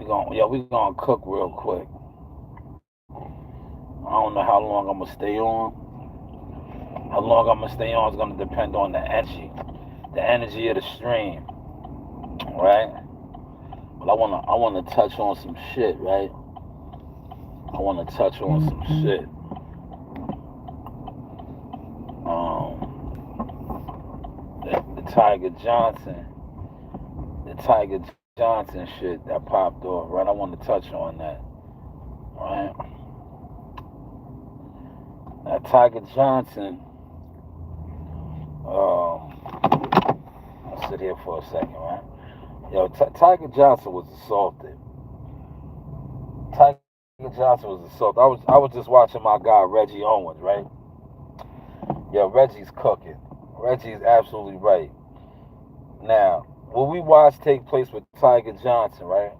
we gonna cook real quick. I don't know how long I'm gonna stay on. How long I'm gonna stay on is gonna depend on the energy of the stream, right? But I wanna touch on some shit, right? I wanna touch on some shit. The Tiger Johnson shit that popped off, right? I want to touch on that, right? Now, Tiger Johnson, let's sit here for a second, right? Yo, Tiger Johnson was assaulted. Tiger Johnson was assaulted. I was just watching my guy Reggie Owens, right? Yo, Reggie's cooking. Reggie's absolutely right. Now, what we watched take place with Tiger Johnson, right?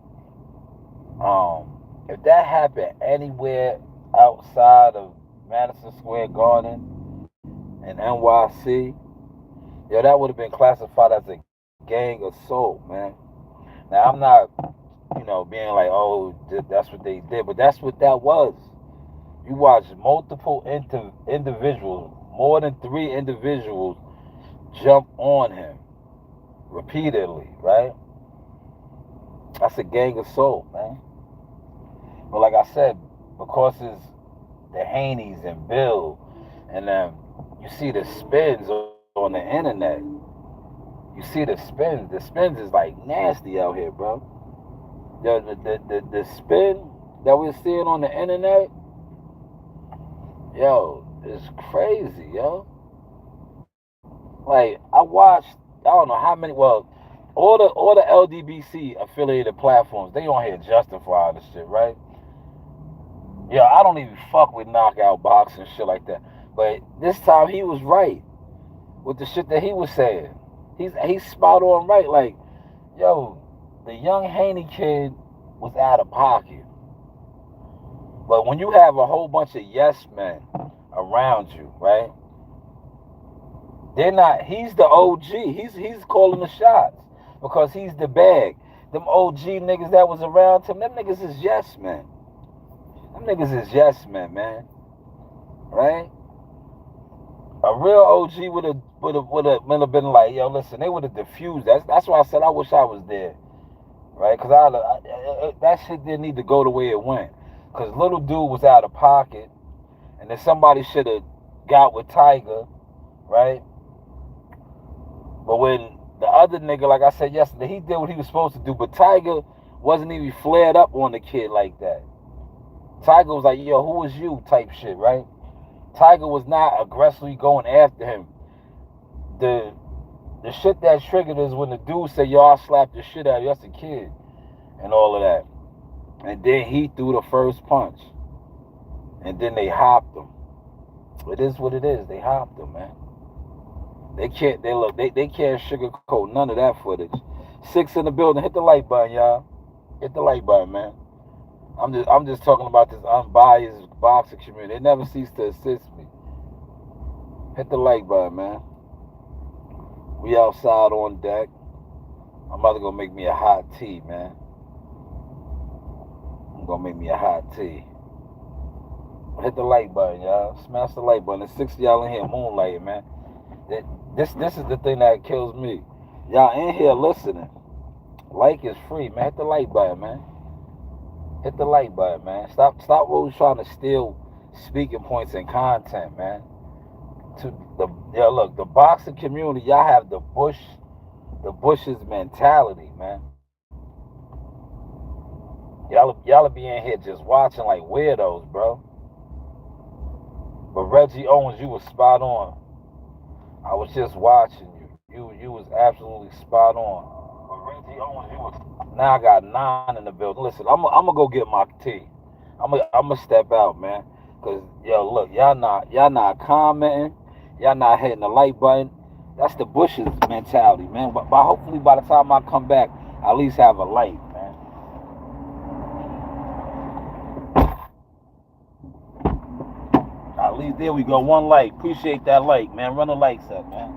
If that happened anywhere outside of Madison Square Garden in NYC, yo, that would have been classified as a gang assault, man. Now, I'm not, being like, oh, that's what they did, but that's what that was. You watch multiple individuals, more than three individuals, jump on him repeatedly, right? That's a gang assault, man. But like I said, because it's the Haneys and Bill, and you see the spins on the internet. You see the spins. The spins is like nasty out here, bro. The spin that we're seeing on the internet, yo, it's crazy, yo. Like I watched, I don't know how many. Well, all the LDBC affiliated platforms, they on here justify this shit, right? Yeah, I don't even fuck with knockout boxing and shit like that. But this time he was right with the shit that he was saying. He's spot on right. Like, yo, the young Haney kid was out of pocket. But when you have a whole bunch of yes men around you, right? They're not. He's the OG. He's calling the shots because he's the bag. Them OG niggas that was around him, them niggas is yes men. Them niggas is yes men, man. Right? A real OG would have been like, yo, listen, they would have diffused. That's why I said I wish I was there, right? Because that shit didn't need to go the way it went. Because little dude was out of pocket, and then somebody should have got with Tiger, right? But when the other nigga, like I said yesterday, he did what he was supposed to do, but Tiger wasn't even flared up on the kid like that. Tiger was like, yo, who is you type shit, right? Tiger was not aggressively going after him. The shit that triggered is when the dude said, yo, I slapped the shit out of you, that's a kid, and all of that. And then he threw the first punch. And then they hopped him. It is what it is. They hopped him, man. They can't sugarcoat none of that footage. 6 in the building. Hit the like button, y'all. Hit the like button, man. I'm just talking about this unbiased boxing community. It never ceased to assist me. Hit the like button, man. We outside on deck. I'm about to go make me a hot tea, man. I'm gonna make me a hot tea. Hit the like button, y'all. Smash the like button. There's 6 of y'all in here moonlighting, man. This is the thing that kills me. Y'all in here listening. Like is free, man. Hit the like button, man. Hit the like button, man. Stop always trying to steal speaking points and content, man. Look, the boxing community, y'all have the Bush's mentality, man. Y'all be in here just watching like weirdos, bro. But Reggie Owens, you was spot on. I was just watching you. You was absolutely spot on. But Reggie Owens, you was. Now I got 9 in the building. Listen, I'm gonna go get my tea. I'm gonna step out, man. Cause yo, look, y'all not commenting. Y'all not hitting the like button. That's the Bush's mentality, man. But hopefully by the time I come back, I at least have a light, man. At least there we go. 1 like. Appreciate that like, man. Run the likes up, man.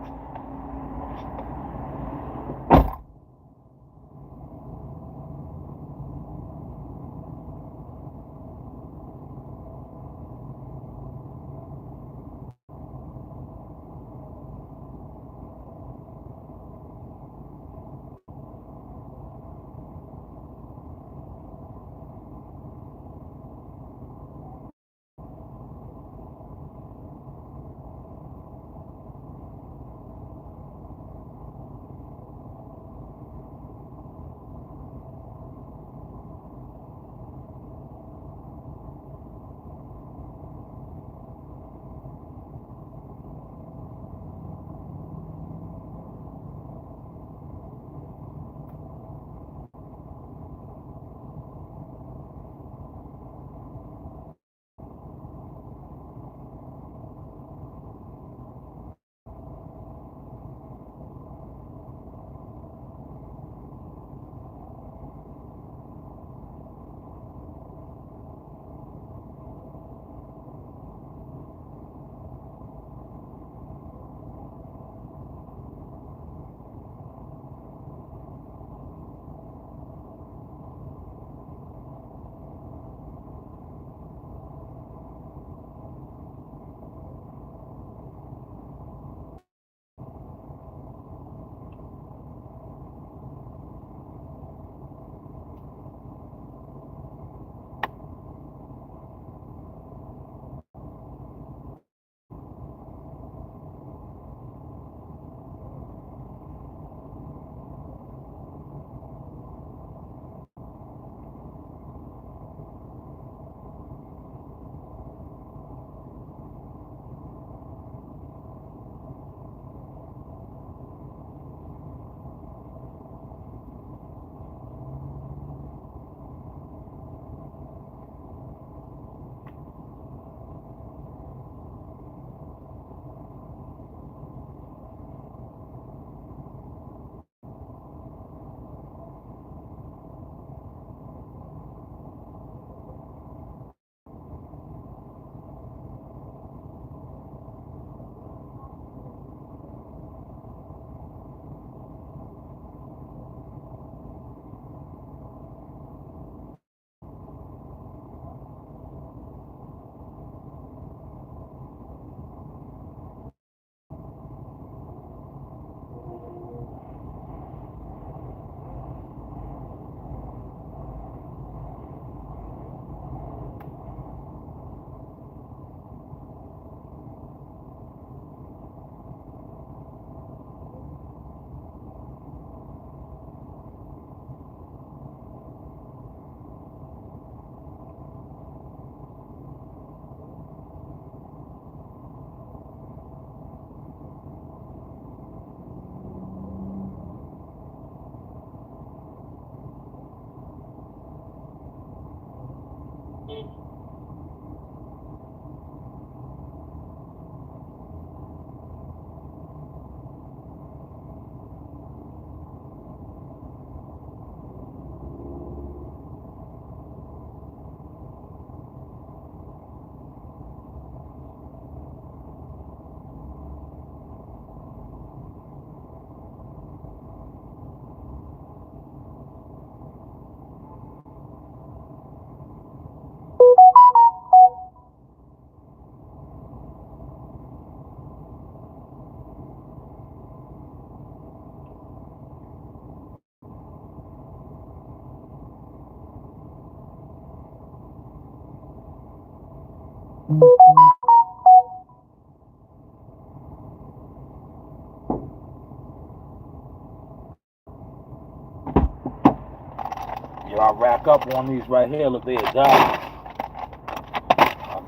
Yo, I rack up on these right here. Look, they a dog. I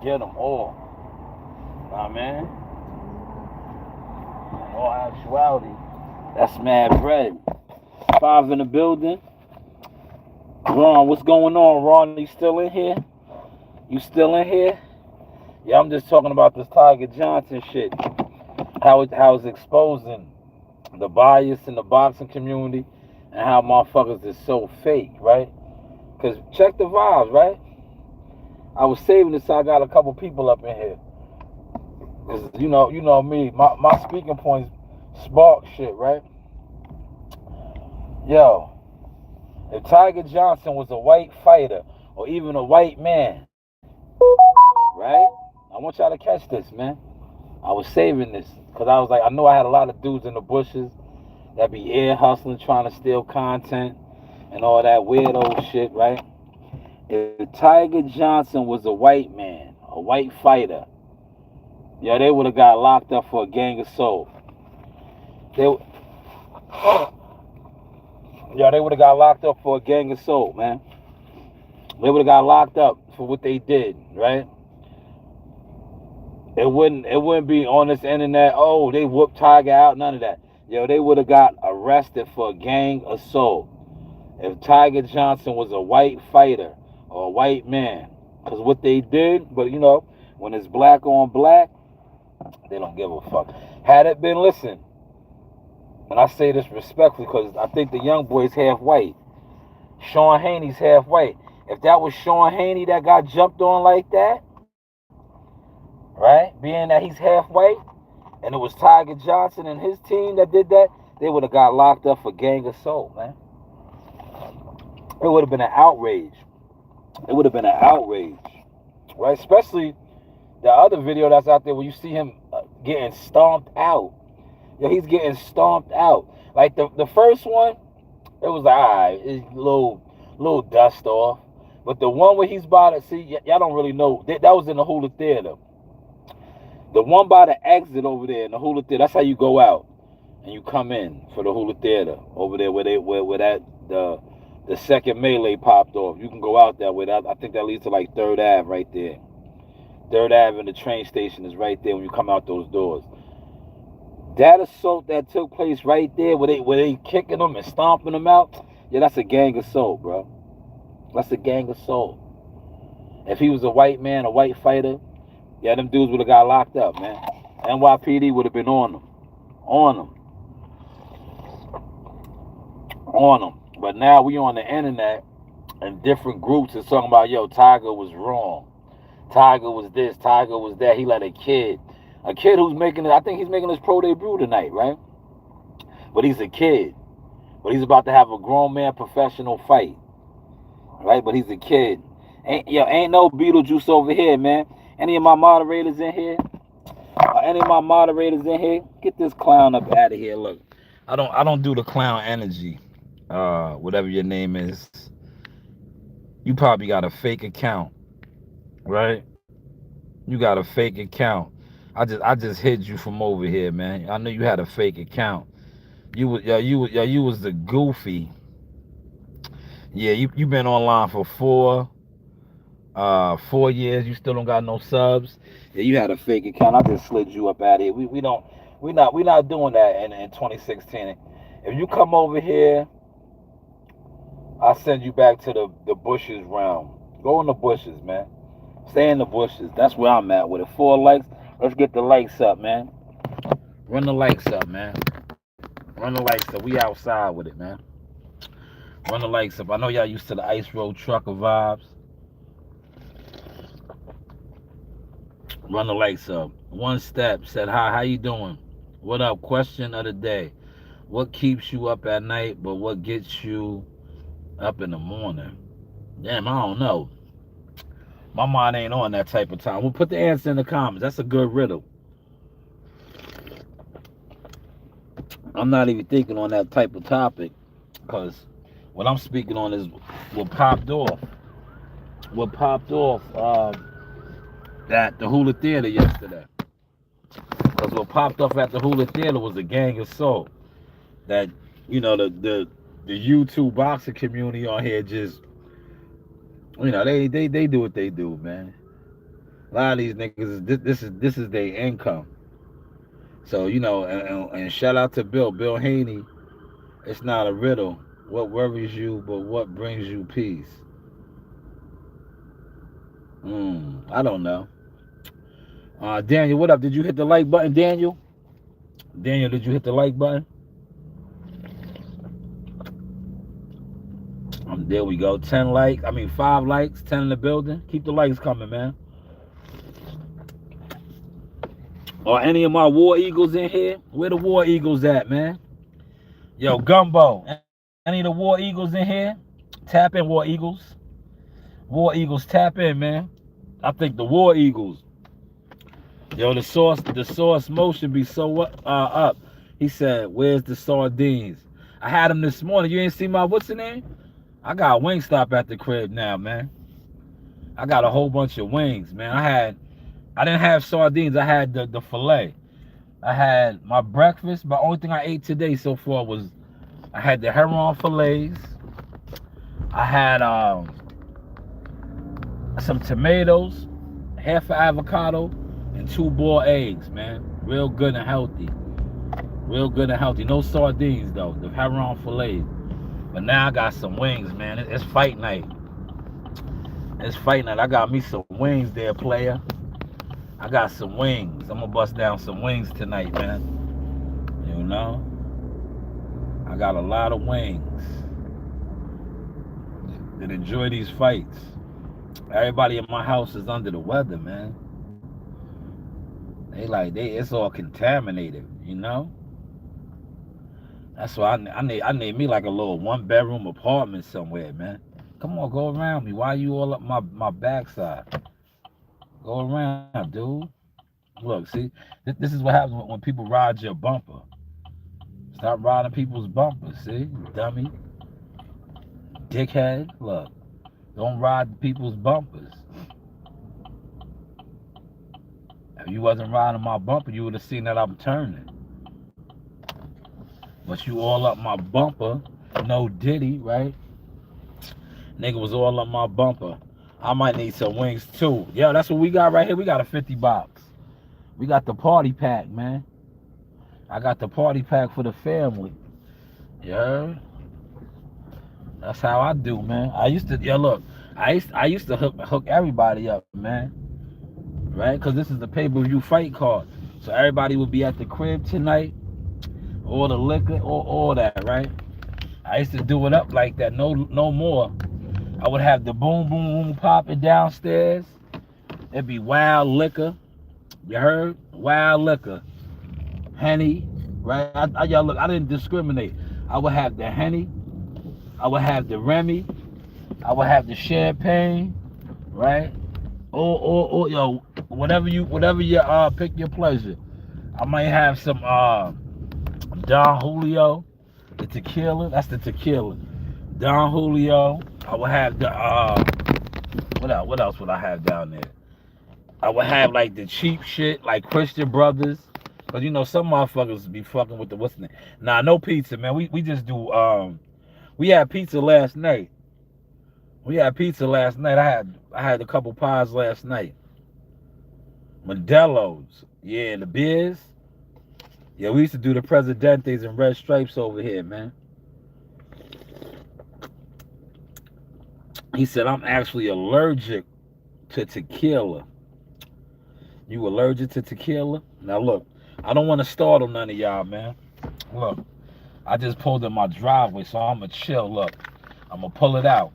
get them all. Nah, man. In all actuality, that's mad bread. 5 in the building. Ron, what's going on, Ron? You still in here? You still in here? Yeah, I'm just talking about this Tiger Johnosn shit. How it's exposing the bias in the boxing community and how motherfuckers is so fake, right? Because check the vibes, right? I was saving this so I got a couple people up in here. Cause you know me, my speaking points spark shit, right? Yo, if Tiger Johnosn was a white fighter or even a white man, right? I want y'all to catch this, man. I was saving this because I was like, I know I had a lot of dudes in the bushes that be ear hustling, trying to steal content and all that weirdo shit, right? If Tiger Johnosn was a white man, a white fighter, yeah, they would have got locked up for a gang assault. They would have got locked up for a gang assault, man. They would have got locked up for what they did, right? It wouldn't be on this internet, oh, they whooped Tiger out, none of that. Yo, they would have got arrested for a gang assault if Tiger Johnosn was a white fighter or a white man. Because what they did, but when it's black on black, they don't give a fuck. Had it been, listen, and I say this respectfully because I think the young boy's half white. Sean Haney's half white. If that was Sean Haney that got jumped on like that, right, being that he's half white, and it was Tiger Johnosn and his team that did that, they would have got locked up for gang assault, man. It would have been an outrage. It would have been an outrage, right? Especially the other video that's out there where you see him getting stomped out. Yeah, he's getting stomped out. Like the first one, it was like, all right, it's a little dust off. But the one where he's about to see, y'all don't really know. That was in the Hula Theater. The one by the exit over there in the Hula Theater, that's how you go out and you come in for the Hula Theater over there where the second melee popped off. You can go out that way. I think that leads to like 3rd Ave right there. 3rd Ave and the train station is right there when you come out those doors. That assault that took place right there where they kicking them and stomping them out, yeah, that's a gang assault, bro. That's a gang assault. If he was a white man, a white fighter, yeah, them dudes would have got locked up, man. NYPD would have been on them. On them. But now we on the internet and different groups is talking about, yo, Tiger was wrong. Tiger was this, Tiger was that. He let a kid who's making it, I think he's making his pro debut tonight, right? But he's a kid. But he's about to have a grown man professional fight. Right? But he's a kid. Ain't no Beetlejuice over here, man. Any of my moderators in here? Get this clown up out of here. Look, I don't do the clown energy. Whatever your name is. You probably got a fake account, right? You got a fake account. I just hid you from over here, man. I knew you had a fake account. You was the goofy. Yeah, you been online for 4 years. You still don't got no subs. Yeah, you had a fake account. I just slid you up out of here. We're not doing that in 2016. If you come over here, I'll send you back to the bushes realm. Go in the bushes, man. Stay in the bushes. That's where I'm at with it. 4 likes. Let's get the likes up, man. Run the likes up, man. Run the likes up. We outside with it, man. Run the likes up. I know y'all used to the ice road trucker vibes. Run the likes up. One Step said, hi, how you doing? What up? Question of the day. What keeps you up at night, but what gets you up in the morning? Damn, I don't know. My mind ain't on that type of time. We'll put the answer in the comments. That's a good riddle. I'm not even thinking on that type of topic because what I'm speaking on is what popped off. What popped off at the Hula Theater yesterday. Because what popped off at the Hula Theater was a gang assault. That, you know, the YouTube boxing community on here just, you know, they do what they do, man. A lot of these niggas, this is their income. So, you know, and shout out to Bill Haney. It's not a riddle. What worries you, but what brings you peace? I don't know. Daniel, what up? Did you hit the like button, Daniel? Daniel, did you hit the like button? There we go. 10 likes. 5 likes. 10 in the building. Keep the likes coming, man. Are any of my War Eagles in here? Where the War Eagles at, man? Yo, Gumbo. Any of the War Eagles in here? Tap in, War Eagles. War Eagles, tap in, man. I think the War Eagles. Yo, the source motion be so up. He said, where's the sardines? I had them this morning. You ain't see my, what's the name? I got Wingstop at the crib now, man. I got a whole bunch of wings, man. I didn't have sardines. I had the filet. I had my breakfast, but only thing I ate today so far was I had the heron fillets. I had some tomatoes, half an avocado, and 2 boiled eggs, man. Real good and healthy. Real good and healthy. No sardines though. The heron fillets. But now I got some wings, man. It's fight night. It's fight night. I got me some wings there, player. I got some wings. I'm gonna bust down some wings tonight, man. You know? I got a lot of wings. That enjoy these fights. Everybody in my house is under the weather, man. It's all contaminated, you know? That's why I need me like a little 1-bedroom apartment somewhere, man. Come on, go around me. Why are you all up my backside? Go around, dude. Look, see, this is what happens when people ride your bumper. Stop riding people's bumpers, see, dummy. Dickhead, look. Don't ride people's bumpers. If you wasn't riding my bumper, you would have seen that I'm turning. But you all up my bumper, no Diddy, right? Nigga was all up my bumper. I might need some wings too. Yo, that's what we got right here. We got a 50 box. We got the party pack, man. I got the party pack for the family. You heard? That's how I do, man. I used to hook everybody up, man. Right? Because this is the pay-per-view fight card. So everybody will be at the crib tonight. All the liquor, all that, right? I used to do it up like that. No more. I would have the boom, boom, boom popping downstairs. It'd be wild liquor. You heard? Wild liquor. Henny, right? Y'all look, I didn't discriminate. I would have the Henny. I would have the Remy. I would have the champagne, right? Or yo, whatever you pick your pleasure. I might have some Don Julio, the tequila. That's the tequila. Don Julio. I would have the what else would I have down there? I would have like the cheap shit, like Christian Brothers. Cause you know some motherfuckers be fucking with the what's the name? Nah, no pizza, man. We just do we had pizza last night. I had a couple pies last night. Modelo's. Yeah, the beers. Yeah, we used to do the Presidentes and Red Stripes over here, man. He said, I'm actually allergic to tequila. You allergic to tequila? Now look, I don't want to startle none of y'all, man. Look, I just pulled in my driveway, so I'ma chill. Look, I'ma pull it out.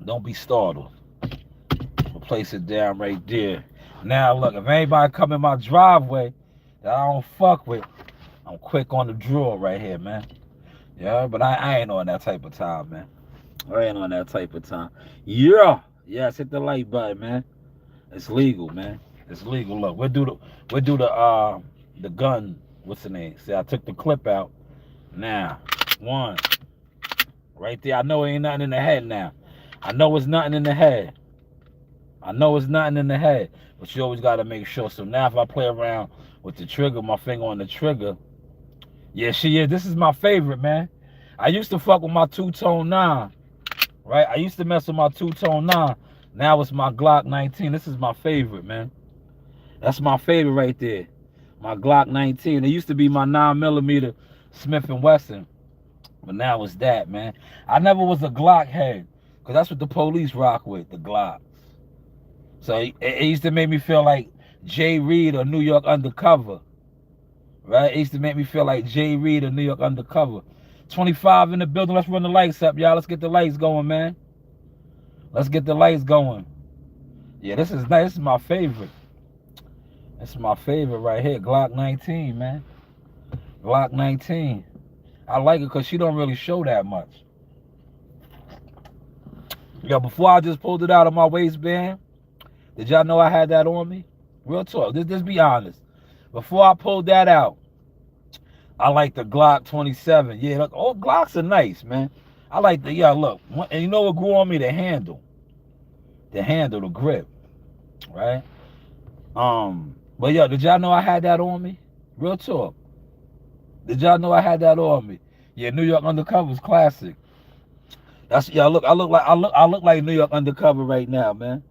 Don't be startled. I'ma place it down right there. Now look, if anybody come in my driveway that I don't fuck with, I'm quick on the draw right here, man. Yeah, but I ain't on that type of time, man. I ain't on that type of time. Yeah. Yes, hit the like button, man. It's legal, man. It's legal. Look, we'll do the gun. What's the name? See, I took the clip out. Now, one. Right there. I know it ain't nothing in the head now. I know it's nothing in the head. I know it's nothing in the head. But you always gotta make sure. So now if I play around with the trigger, my finger on the trigger. Yeah, she is. This is my favorite, man. I used to fuck with my two-tone 9. Right? I used to mess with my two-tone 9. Now it's my Glock 19. This is my favorite, man. That's my favorite right there. My Glock 19. It used to be my 9mm Smith & Wesson. But now it's that, man. I never was a Glock head. Because that's what the police rock with, the Glocks. So it used to make me feel like Jay Reed or New York Undercover. Right? It used to make me feel like Jay Reed or New York Undercover. 25 in the building. Let's run the lights up, y'all. Let's get the lights going, man. Let's get the lights going. Yeah, this is nice. This is my favorite. This is my favorite right here. Glock 19, man. Glock 19. I like it because she don't really show that much. Yo, before I just pulled it out of my waistband, did y'all know I had that on me? Real talk. Just be honest. Before I pulled that out, I like the Glock 27. Yeah, look, all Glocks are nice, man. I like the, yeah, look. And you know what grew on me? The handle. The handle, the grip. Right? But yo, did y'all know I had that on me? Real talk. Did y'all know I had that on me? Yeah, New York Undercover is classic. That's, yeah, look, I look like New York Undercover right now, man.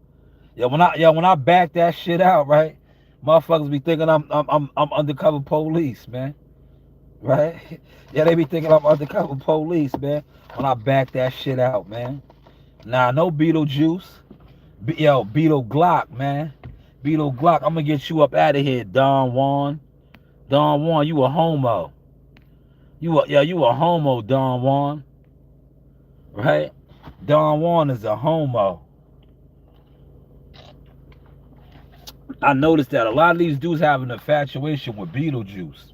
Yeah, when I back that shit out, right? Motherfuckers be thinking I'm undercover police, man. Right? Yeah, they be thinking I'm undercover police, man. When I back that shit out, man. Nah, no Beetlejuice. Yo, Beetle Glock, man. Beetle Glock. I'm gonna get you up out of here, Don Juan. Don Juan, you a homo. You a homo, Don Juan. Right? Don Juan is a homo. I noticed that a lot of these dudes have an infatuation with Beetlejuice.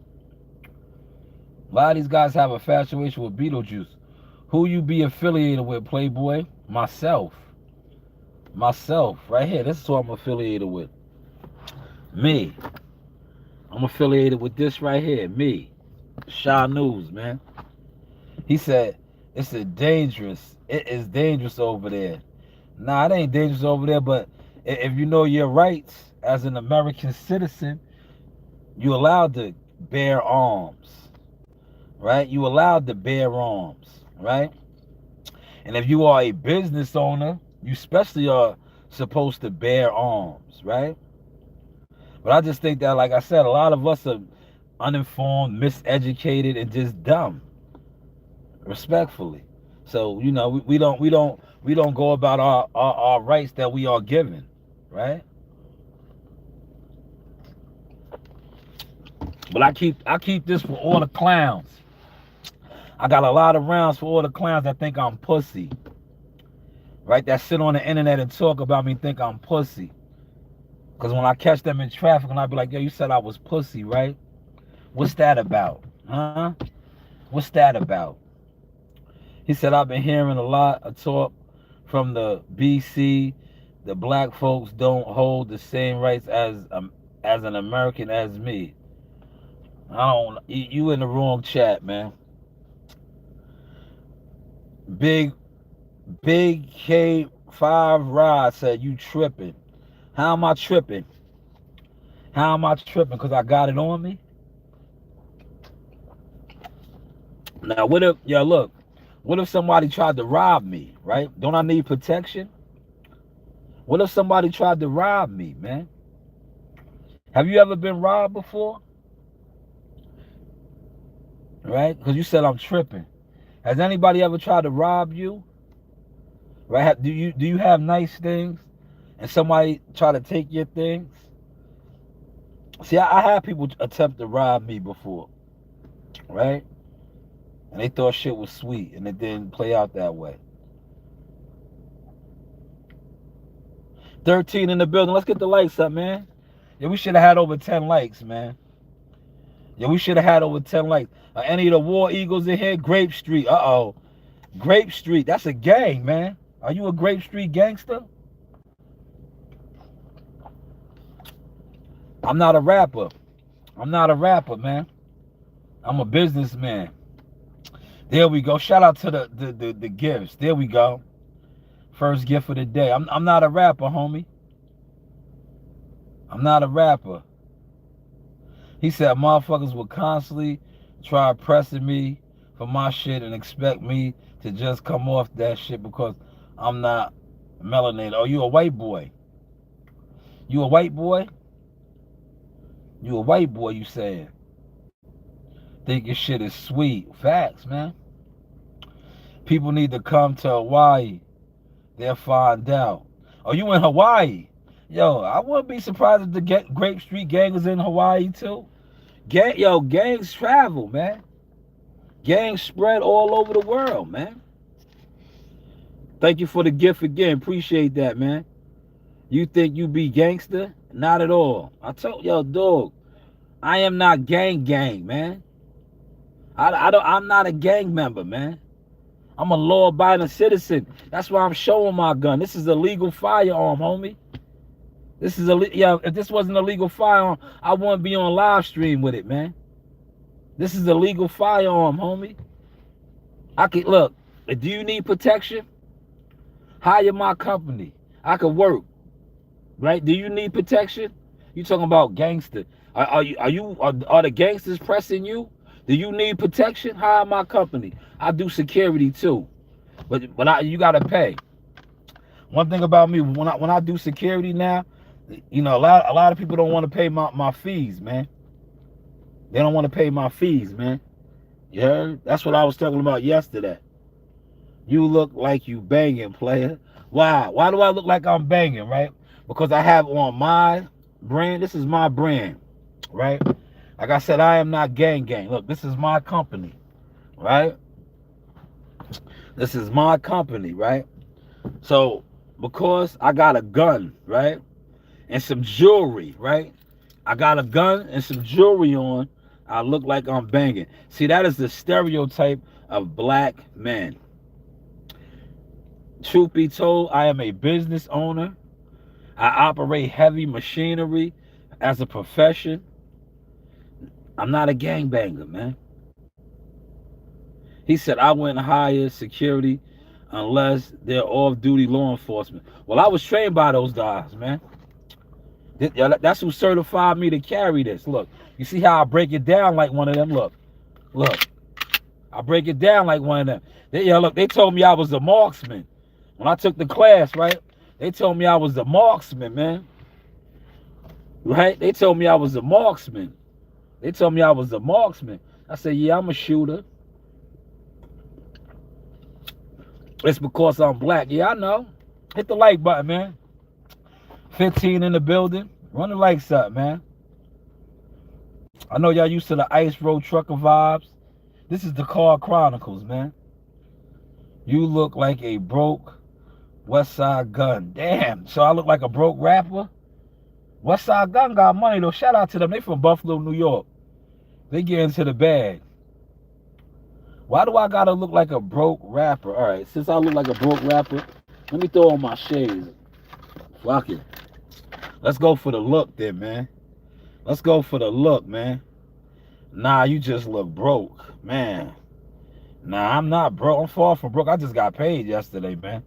A lot of these guys have an infatuation with Beetlejuice. Who you be affiliated with, Playboy? Myself. Myself, right here. This is who I'm affiliated with. Me. I'm affiliated with this right here. Me. Shaw News, man. He said, it is dangerous over there. Nah, it ain't dangerous over there, but if you know your rights as an American citizen, you're allowed to bear arms. Right? You allowed to bear arms, right? And if you are a business owner, you especially are supposed to bear arms, right? But I just think that, like I said, a lot of us are uninformed, miseducated, and just dumb. Respectfully. So, you know, we don't go about our rights that we are given, right? But I keep this for all the clowns. I got a lot of rounds for all the clowns that think I'm pussy. Right? That sit on the internet and talk about me, think I'm pussy. Because when I catch them in traffic and I be like, yo, you said I was pussy, right? What's that about? Huh? What's that about? He said, I've been hearing a lot of talk from the BC. The black folks don't hold the same rights as an American as me. You in the wrong chat, man. Big K5 Rod said, you tripping. How am I tripping? How am I tripping? Because I got it on me? Now, what if somebody tried to rob me, right? Don't I need protection? What if somebody tried to rob me, man? Have you ever been robbed before? Right? Because you said I'm tripping. Has anybody ever tried to rob you? Right? Do you have nice things? and somebody try to take your things. See, I had people attempt to rob me before, right? And they thought shit was sweet, and it didn't play out that way. 13 in the building. Let's get the likes up, man. Yeah, we should have had over 10 likes, man. Yeah, we should have had over 10 likes. Any of the War Eagles in here? Grape Street. Uh-oh. Grape Street. That's a gang, man. Are you a Grape Street gangster? I'm not a rapper. I'm not a rapper, man. I'm a businessman. There we go. Shout out to the gifts. There we go. First gift of the day. I'm not a rapper, homie. I'm not a rapper. He said motherfuckers will constantly try pressing me for my shit and expect me to just come off that shit because I'm not melanated. Oh, you a white boy? You a white boy? You a white boy, you saying? Think your shit is sweet. Facts, man. People need to come to Hawaii. They'll find out. Oh, you in Hawaii? Yo, I wouldn't be surprised if the Grape Street gang is in Hawaii too. Gangs travel, man. Gangs spread all over the world, man. Thank you for the gift again. Appreciate that, man. You think you be gangster? Not at all. I told yo, dog, I am not gang, man. I'm not a gang member, man. I'm a law-abiding citizen. That's why I'm showing my gun. This is a legal firearm, homie. This is if this wasn't a legal firearm, I wouldn't be on live stream with it, man. This is a legal firearm, homie. I can look. Do you need protection? Hire my company. I could work. Right? Do you need protection? You talking about gangster? Are the gangsters pressing you? Do you need protection? Hire my company. I do security too, but you gotta pay. One thing about me, when I do security now, you know, a lot of people don't want to pay my fees, man. They don't want to pay my fees, man. You heard? That's what I was talking about yesterday. You look like you banging, player. Why? Why do I look like I'm banging, right? Because I have on my brand. This is my brand, right? Like I said, I am not gang. Look, this is my company, right? This is my company, right? So, because I got a gun, right? And some jewelry, right? I got a gun and some jewelry on. I look like I'm banging. See, that is the stereotype of black men. Truth be told, I am a business owner. I operate heavy machinery as a profession. I'm not a gangbanger, man. He said I wouldn't hire security unless they're off-duty law enforcement. Well, I was trained by those guys, man. That's who certified me to carry this. Look, you see how I break it down like one of them? Look. I break it down like one of them. They told me I was a marksman. When I took the class, right? They told me I was a marksman, man. Right? They told me I was a marksman. I said, yeah, I'm a shooter. It's because I'm black. Yeah, I know. Hit the like button, man. 15 in the building. Run the likes up, man. I know y'all used to the Ice Road Trucker vibes. This is the Car Chronicles, man. You look like a broke West Side Gun. Damn. So I look like a broke rapper? West Side Gun got money, though. Shout out to them. They from Buffalo, New York. They get into the bag. Why do I gotta look like a broke rapper? All right, since I look like a broke rapper, let me throw on my shades. Fuck it. Let's go for the look then, man. Let's go for the look, man. Nah, you just look broke, man. Nah, I'm not broke. I'm far from broke. I just got paid yesterday, man.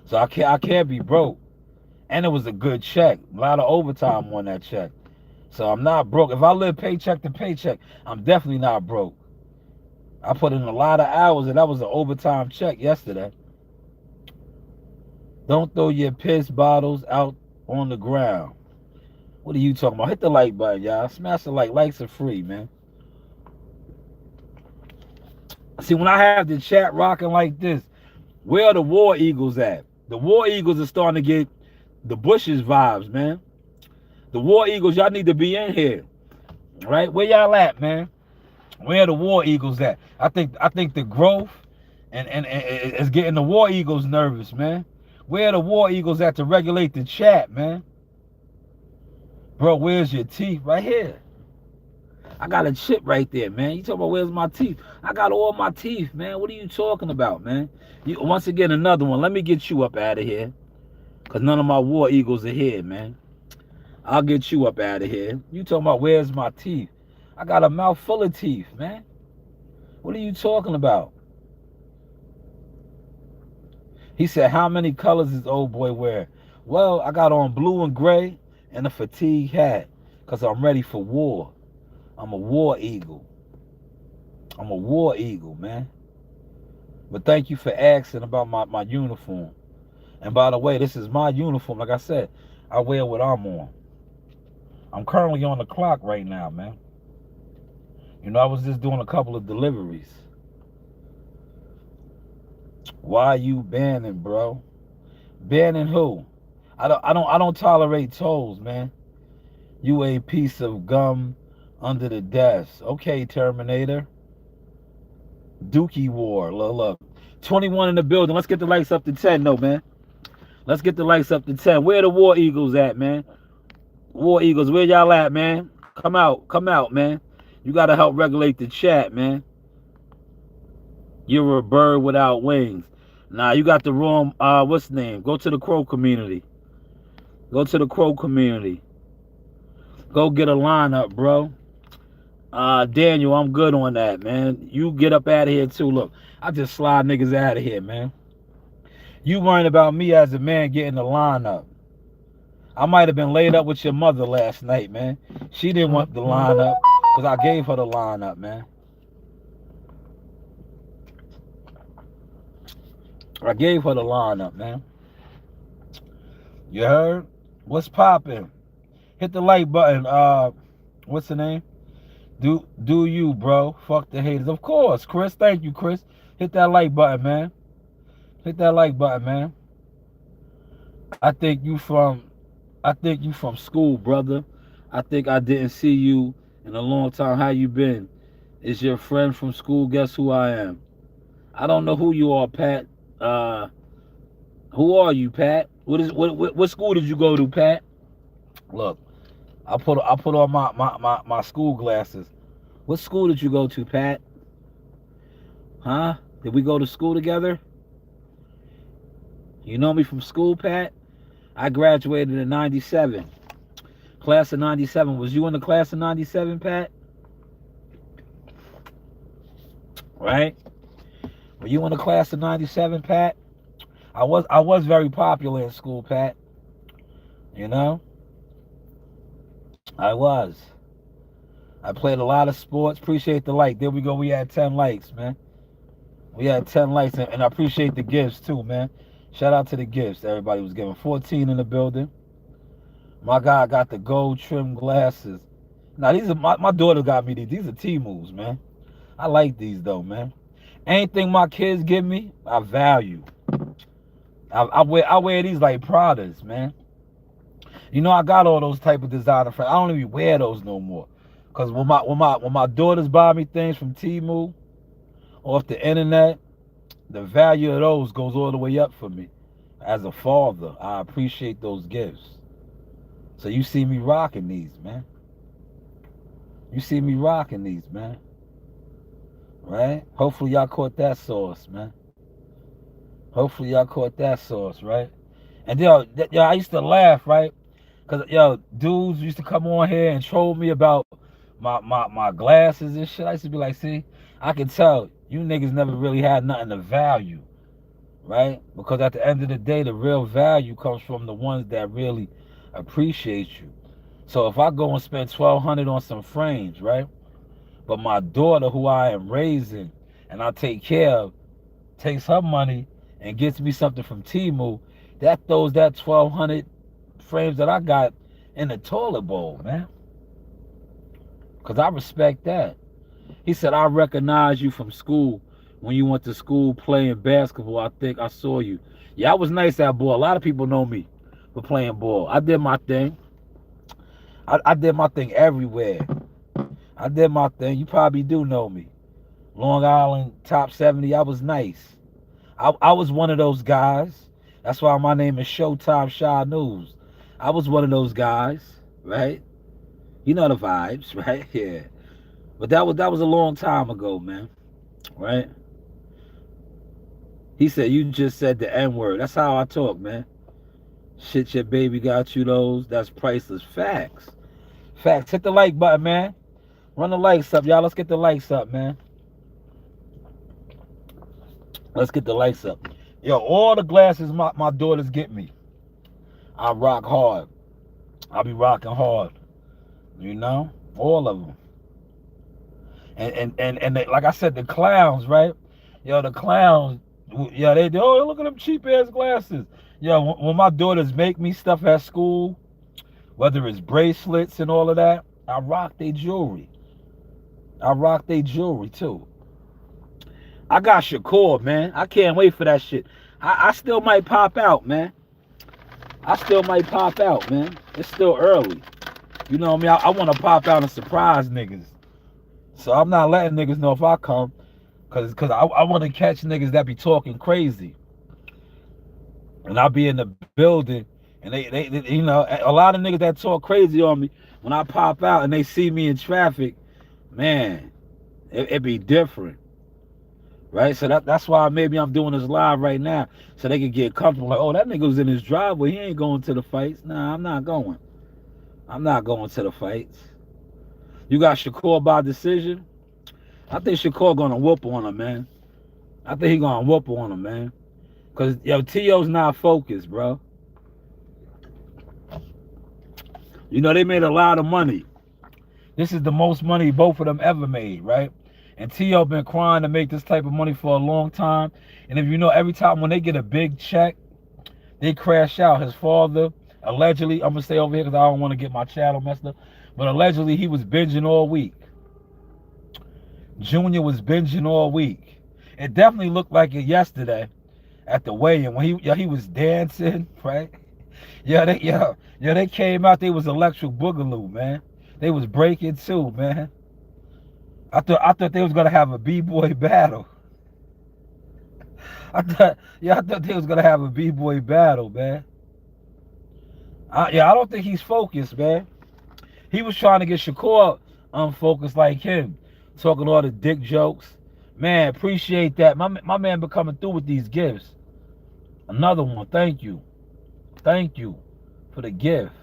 So I can't be broke. And it was a good check. A lot of overtime on that check. So I'm not broke. If I live paycheck to paycheck, I'm definitely not broke. I put in a lot of hours, and that was an overtime check yesterday. Don't throw your piss bottles out on the ground. What are you talking about? Hit the like button, y'all. Smash the like. Likes are free, man. See, when I have the chat rocking like this, where are the War Eagles at? The War Eagles are starting to get The Bushes vibes, man. The War Eagles, y'all need to be in here, right? Where y'all at, man? Where are the War Eagles at? I think the growth and is getting the War Eagles nervous, man. Where are the War Eagles at to regulate the chat, man? Bro, where's your teeth? Right here. I got a chip right there, man. You talking about where's my teeth? I got all my teeth, man. What are you talking about, man? Once again, another one. Let me get you up out of here. Because none of my War Eagles are here, man. I'll get you up out of here. You talking about where's my teeth? I got a mouth full of teeth, man. What are you talking about? He said, how many colors is old boy wear? Well, I got on blue and gray and a fatigue hat because I'm ready for war. I'm a war eagle. I'm a war eagle, man. But thank you for asking about my uniform. And by the way, this is my uniform. Like I said, I wear what I'm on. I'm currently on the clock right now, man. You know, I was just doing a couple of deliveries. Why you banning, bro? Banning who? I don't tolerate tolls, man. You a piece of gum under the desk. Okay, Terminator. Dookie War. Look. 21 in the building. Let's get the lights up to 10, though, man. Let's get the lights up to 10. Where the War Eagles at, man? War Eagles, where y'all at, man? Come out, man. You gotta help regulate the chat, man. You're a bird without wings. Nah, you got the wrong, what's the name? Go to the Crow community. Go to the Crow community. Go get a lineup, bro. Daniel, I'm good on that, man. You get up out of here, too. Look, I just slide niggas out of here, man. You worrying about me as a man getting the lineup. I might have been laid up with your mother last night, man. She didn't want the lineup because I gave her the lineup, man. I gave her the lineup, man. You heard? What's popping? Hit the like button. What's the name? Do you, bro? Fuck the haters. Of course, Chris. Thank you, Chris. Hit that like button, man. Hit that like button, man. I think you from school, brother. I think I didn't see you in a long time. How you been? Is your friend from school? Guess who I am? I don't know who you are, Pat. Who are you, Pat? What school did you go to, Pat? Look, I put on my school glasses. What school did you go to, Pat? Huh? Did we go to school together? You know me from school, Pat? I graduated in 97. Class of 97. Was you in the class of 97, Pat? Right? Were you in the class of 97, Pat? I was very popular in school, Pat. You know? I was. I played a lot of sports. Appreciate the like. There we go. We had 10 likes, man. We had 10 likes, and I appreciate the gifts too, man. Shout out to the gifts everybody was giving. 14 in the building. My guy got the gold trim glasses. Now these are my daughter got me these. These are T-moves, man. I like these though, man. Anything my kids give me, I value. I wear these like Pradas, man. You know, I got all those type of designer friends. I don't even wear those no more. Cause when my daughters buy me things from Temu, off the internet, the value of those goes all the way up for me. As a father, I appreciate those gifts. So you see me rocking these, man. You see me rocking these, man. Right? Hopefully y'all caught that sauce, man. Hopefully y'all caught that sauce, right? And yo, I used to laugh, right? Cause yo, dudes used to come on here and troll me about my glasses and shit. I used to be like, see, I can tell you niggas never really had nothing of value, right? Because at the end of the day, the real value comes from the ones that really appreciate you. So if I go and spend $1,200 on some frames, right? But my daughter, who I am raising and I take care of, takes her money and gets me something from Temu, that throws that 1,200 frames that I got in the toilet bowl, man. Because I respect that. He said, I recognize you from school when you went to school playing basketball. I think I saw you. Yeah, I was nice, that boy. A lot of people know me for playing ball. I did my thing. I did my thing everywhere. I did my thing. You probably do know me. Long Island, top 70. I was nice. I was one of those guys. That's why my name is Showtime Shy News. I was one of those guys, right? You know the vibes, right? Yeah. But that was a long time ago, man. Right? He said you just said the N-word. That's how I talk, man. Shit, your baby got you those. That's priceless. Facts. Facts. Hit the like button, man. Run the likes up, y'all. Let's get the likes up, man. Let's get the likes up. Yo, all the glasses my daughters get me, I rock hard. I be rocking hard. You know? All of them. And they, like I said, the clowns, right? Yo, the clowns, yeah, they do. Oh, look at them cheap ass glasses. Yo, when my daughters make me stuff at school, whether it's bracelets and all of that, I rock their jewelry. I rock their jewelry too. I got Shakur, man. I can't wait for that shit. I still might pop out, man. I still might pop out, man. It's still early. You know what I mean? I want to pop out and surprise niggas. So I'm not letting niggas know if I come. Cause I want to catch niggas that be talking crazy. And I'll be in the building and they you know, a lot of niggas that talk crazy on me, when I pop out and they see me in traffic, man, it be different. Right? So that's why maybe I'm doing this live right now. So they can get comfortable. Like, oh, that nigga was in his driveway. He ain't going to the fights. Nah, I'm not going. I'm not going to the fights. You got Shakur by decision? I think Shakur gonna whoop on him, man. I think he gonna whoop on him, man. Cause yo, T.O.'s not focused, bro. You know, they made a lot of money. This is the most money both of them ever made, right? And T.O. been crying to make this type of money for a long time. And if you know, every time when they get a big check, they crash out. His father, allegedly, I'm gonna stay over here because I don't want to get my channel messed up, but allegedly he was binging all week. Junior was binging all week. It definitely looked like it yesterday at the weigh-in when he was dancing, right? They came out. They was electric boogaloo, man. They was breaking too, man. I thought they was gonna have a b-boy battle. I thought they was gonna have a b-boy battle, man. I don't think he's focused, man. He was trying to get Shakur unfocused like him, talking all the dick jokes. Man, appreciate that. My man been coming through with these gifts. Another one. Thank you. Thank you for the gift.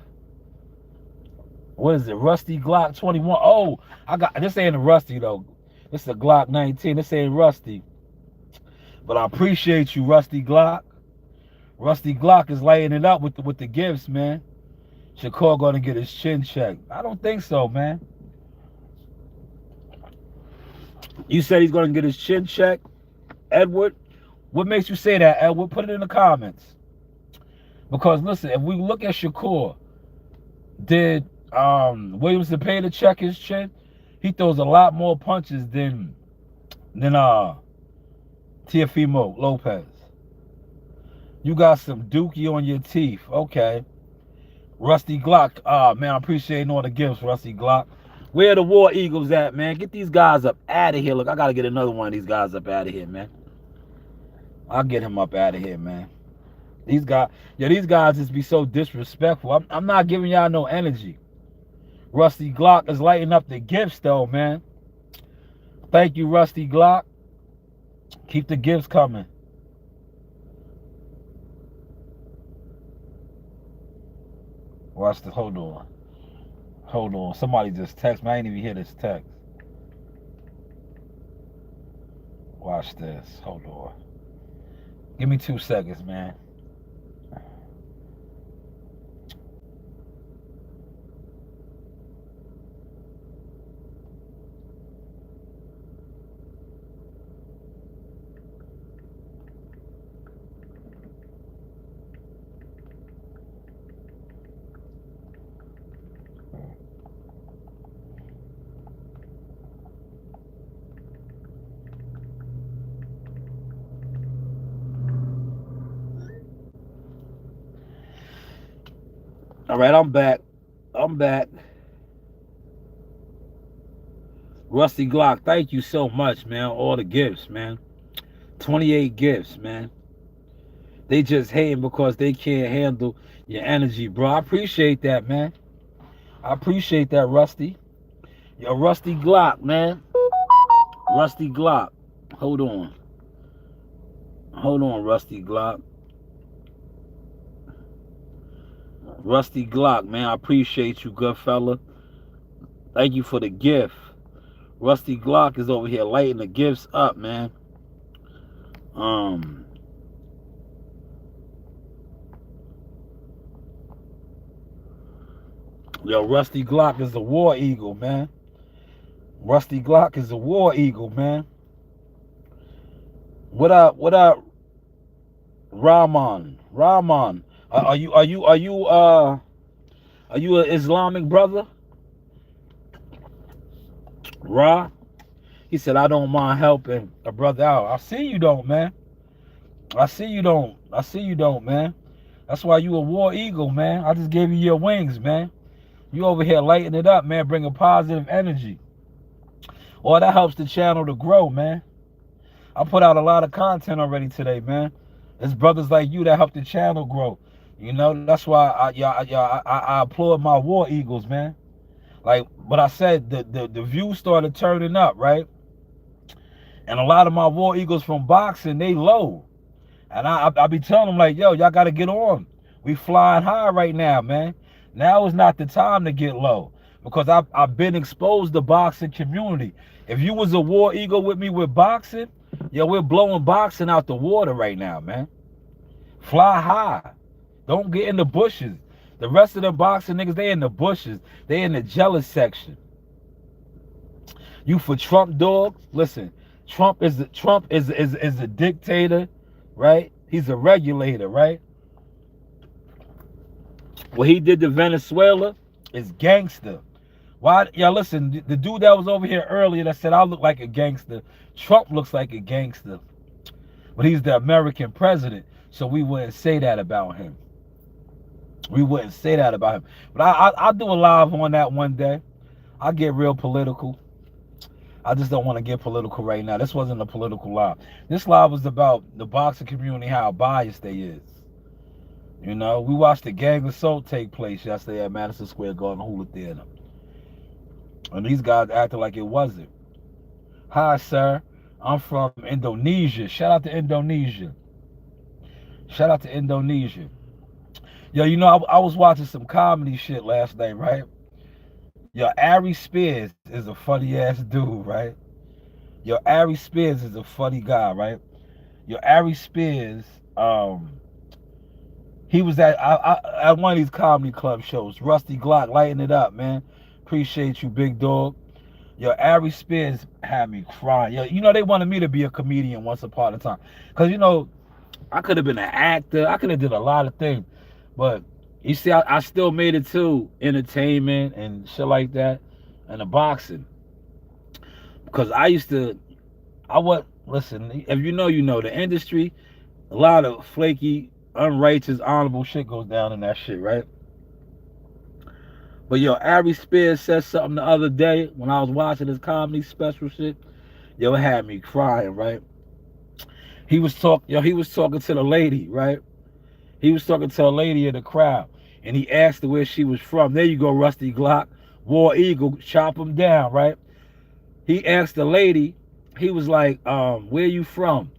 What is it? Rusty Glock 21. Oh, I got this. Ain't a Rusty though. This is a Glock 19. This ain't Rusty. But I appreciate you, Rusty Glock. Rusty Glock is lighting it up with the gifts, man. Shakur gonna get his chin checked. I don't think so, man. You said he's gonna get his chin checked, Edward. What makes you say that, Edward? Put it in the comments. Because listen, if we look at Shakur, did Williamson pay to check his chin? He throws a lot more punches than Teofimo Lopez. You got some dookie on your teeth. Okay. Rusty Glock. Man, I appreciate all the gifts, Rusty Glock. Where the War Eagles at, man? Get these guys up out of here. Look, I gotta get another one of these guys up out of here, man. I'll get him up out of here, man. These guys just be so disrespectful. I'm not giving y'all no energy. Rusty Glock is lighting up the gifts, though, man. Thank you, Rusty Glock. Keep the gifts coming. Watch the. Hold on. Hold on. Somebody just text me. I ain't even hear this text. Watch this. Hold on. Give me 2 seconds, man. All right, I'm back. I'm back. Rusty Glock, thank you so much, man. All the gifts, man. 28 gifts, man. They just hating because they can't handle your energy, bro. I appreciate that, man. I appreciate that, Rusty. Yo, Rusty Glock, man. Rusty Glock. Hold on. Hold on, Rusty Glock. Rusty Glock, man. I appreciate you, good fella. Thank you for the gift. Rusty Glock is over here lighting the gifts up, man. Yo, Rusty Glock is a war eagle, man. Rusty Glock is a war eagle, man. What up, Rahman? Rahman, are you an Islamic brother? Ra? He said, I don't mind helping a brother out. I see you don't, man. I see you don't, man. That's why you a war eagle, man. I just gave you your wings, man. You over here lighting it up, man, bringing positive energy. Well, that helps the channel to grow, man. I put out a lot of content already today, man. It's brothers like you that help the channel grow. You know, that's why I applaud my war eagles, man. Like, but I said the views started turning up, right? And a lot of my war eagles from boxing, they low. And I be telling them like, yo, y'all got to get on. We flying high right now, man. Now is not the time to get low. Because I've been exposed to boxing community. If you was a war eagle with me with boxing, yo, we're blowing boxing out the water right now, man. Fly high. Don't get in the bushes. The rest of the boxing niggas, they in the bushes. They in the jealous section. You for Trump, dog? Listen, Trump is a dictator, right? He's a regulator, right? What he did to Venezuela is gangster. Why? Y'all listen, the dude that was over here earlier that said I look like a gangster, Trump looks like a gangster. But he's the American president, so we wouldn't say that about him. We wouldn't say that about him. But I'll do a live on that one day. I'll get real political. I just don't want to get political right now. This wasn't a political live. This live was about the boxing community, how biased they is. You know, we watched the gang assault take place yesterday at Madison Square Garden Hula Theater. And these guys acted like it wasn't. Hi, sir. I'm from Indonesia. Shout out to Indonesia. Shout out to Indonesia. Yo, you know, I was watching some comedy shit last night, right? Yo, Ari Spears is a funny ass dude, right? Yo, Ari Spears is a funny guy, right? Yo, Ari Spears, he was at one of these comedy club shows. Rusty Glock lighting it up, man. Appreciate you, big dog. Yo, Ari Spears had me crying. Yo, you know, they wanted me to be a comedian once upon a time. Because, you know, I could have been an actor. I could have did a lot of things. But you see, I still made it to entertainment and shit like that and the boxing. Because listen, if you know, the industry, a lot of flaky, unrighteous, honorable shit goes down in that shit, right? But yo, Ari Spears said something the other day when I was watching his comedy special shit. Yo, it had me crying, right? He was talking to the lady, right? He was talking to a lady in the crowd, and he asked her where she was from. There you go, Rusty Glock, War Eagle, chop him down, right? He asked the lady, he was like, where you from?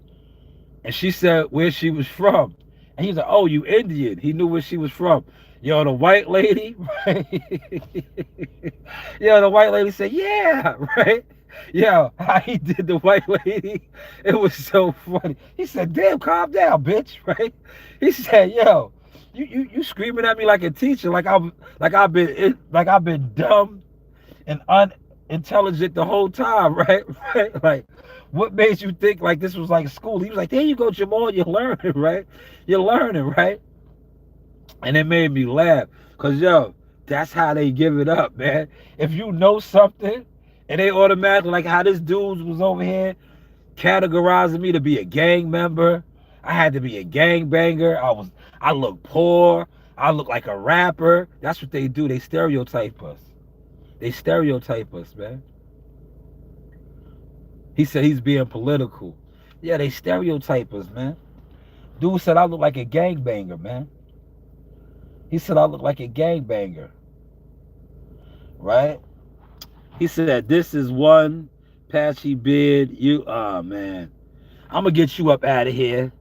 And she said where she was from. And he's like, oh, you Indian. He knew where she was from. Yo, the white lady, right? Yo, the white lady said, yeah, right? Yo, how he did the white lady, it was so funny. He said, damn, calm down, bitch, right? He said, yo, you screaming at me like a teacher, like I've been dumb and unintelligent the whole time, right? Right? Like, what made you think like this was like school? He was like, there you go, Jamal, you're learning, right? You're learning, right? And it made me laugh, because, yo, that's how they give it up, man. If you know something, and they automatically, like how this dude was over here categorizing me to be a gang member. I had to be a gang banger. I looked poor. I look like a rapper. That's what they do. They stereotype us. They stereotype us, man. He said he's being political. Yeah, they stereotype us, man. Dude said I look like a gangbanger, man. He said I look like a gangbanger. Right? He said this is one patchy beard. Man. I'm gonna get you up out of here.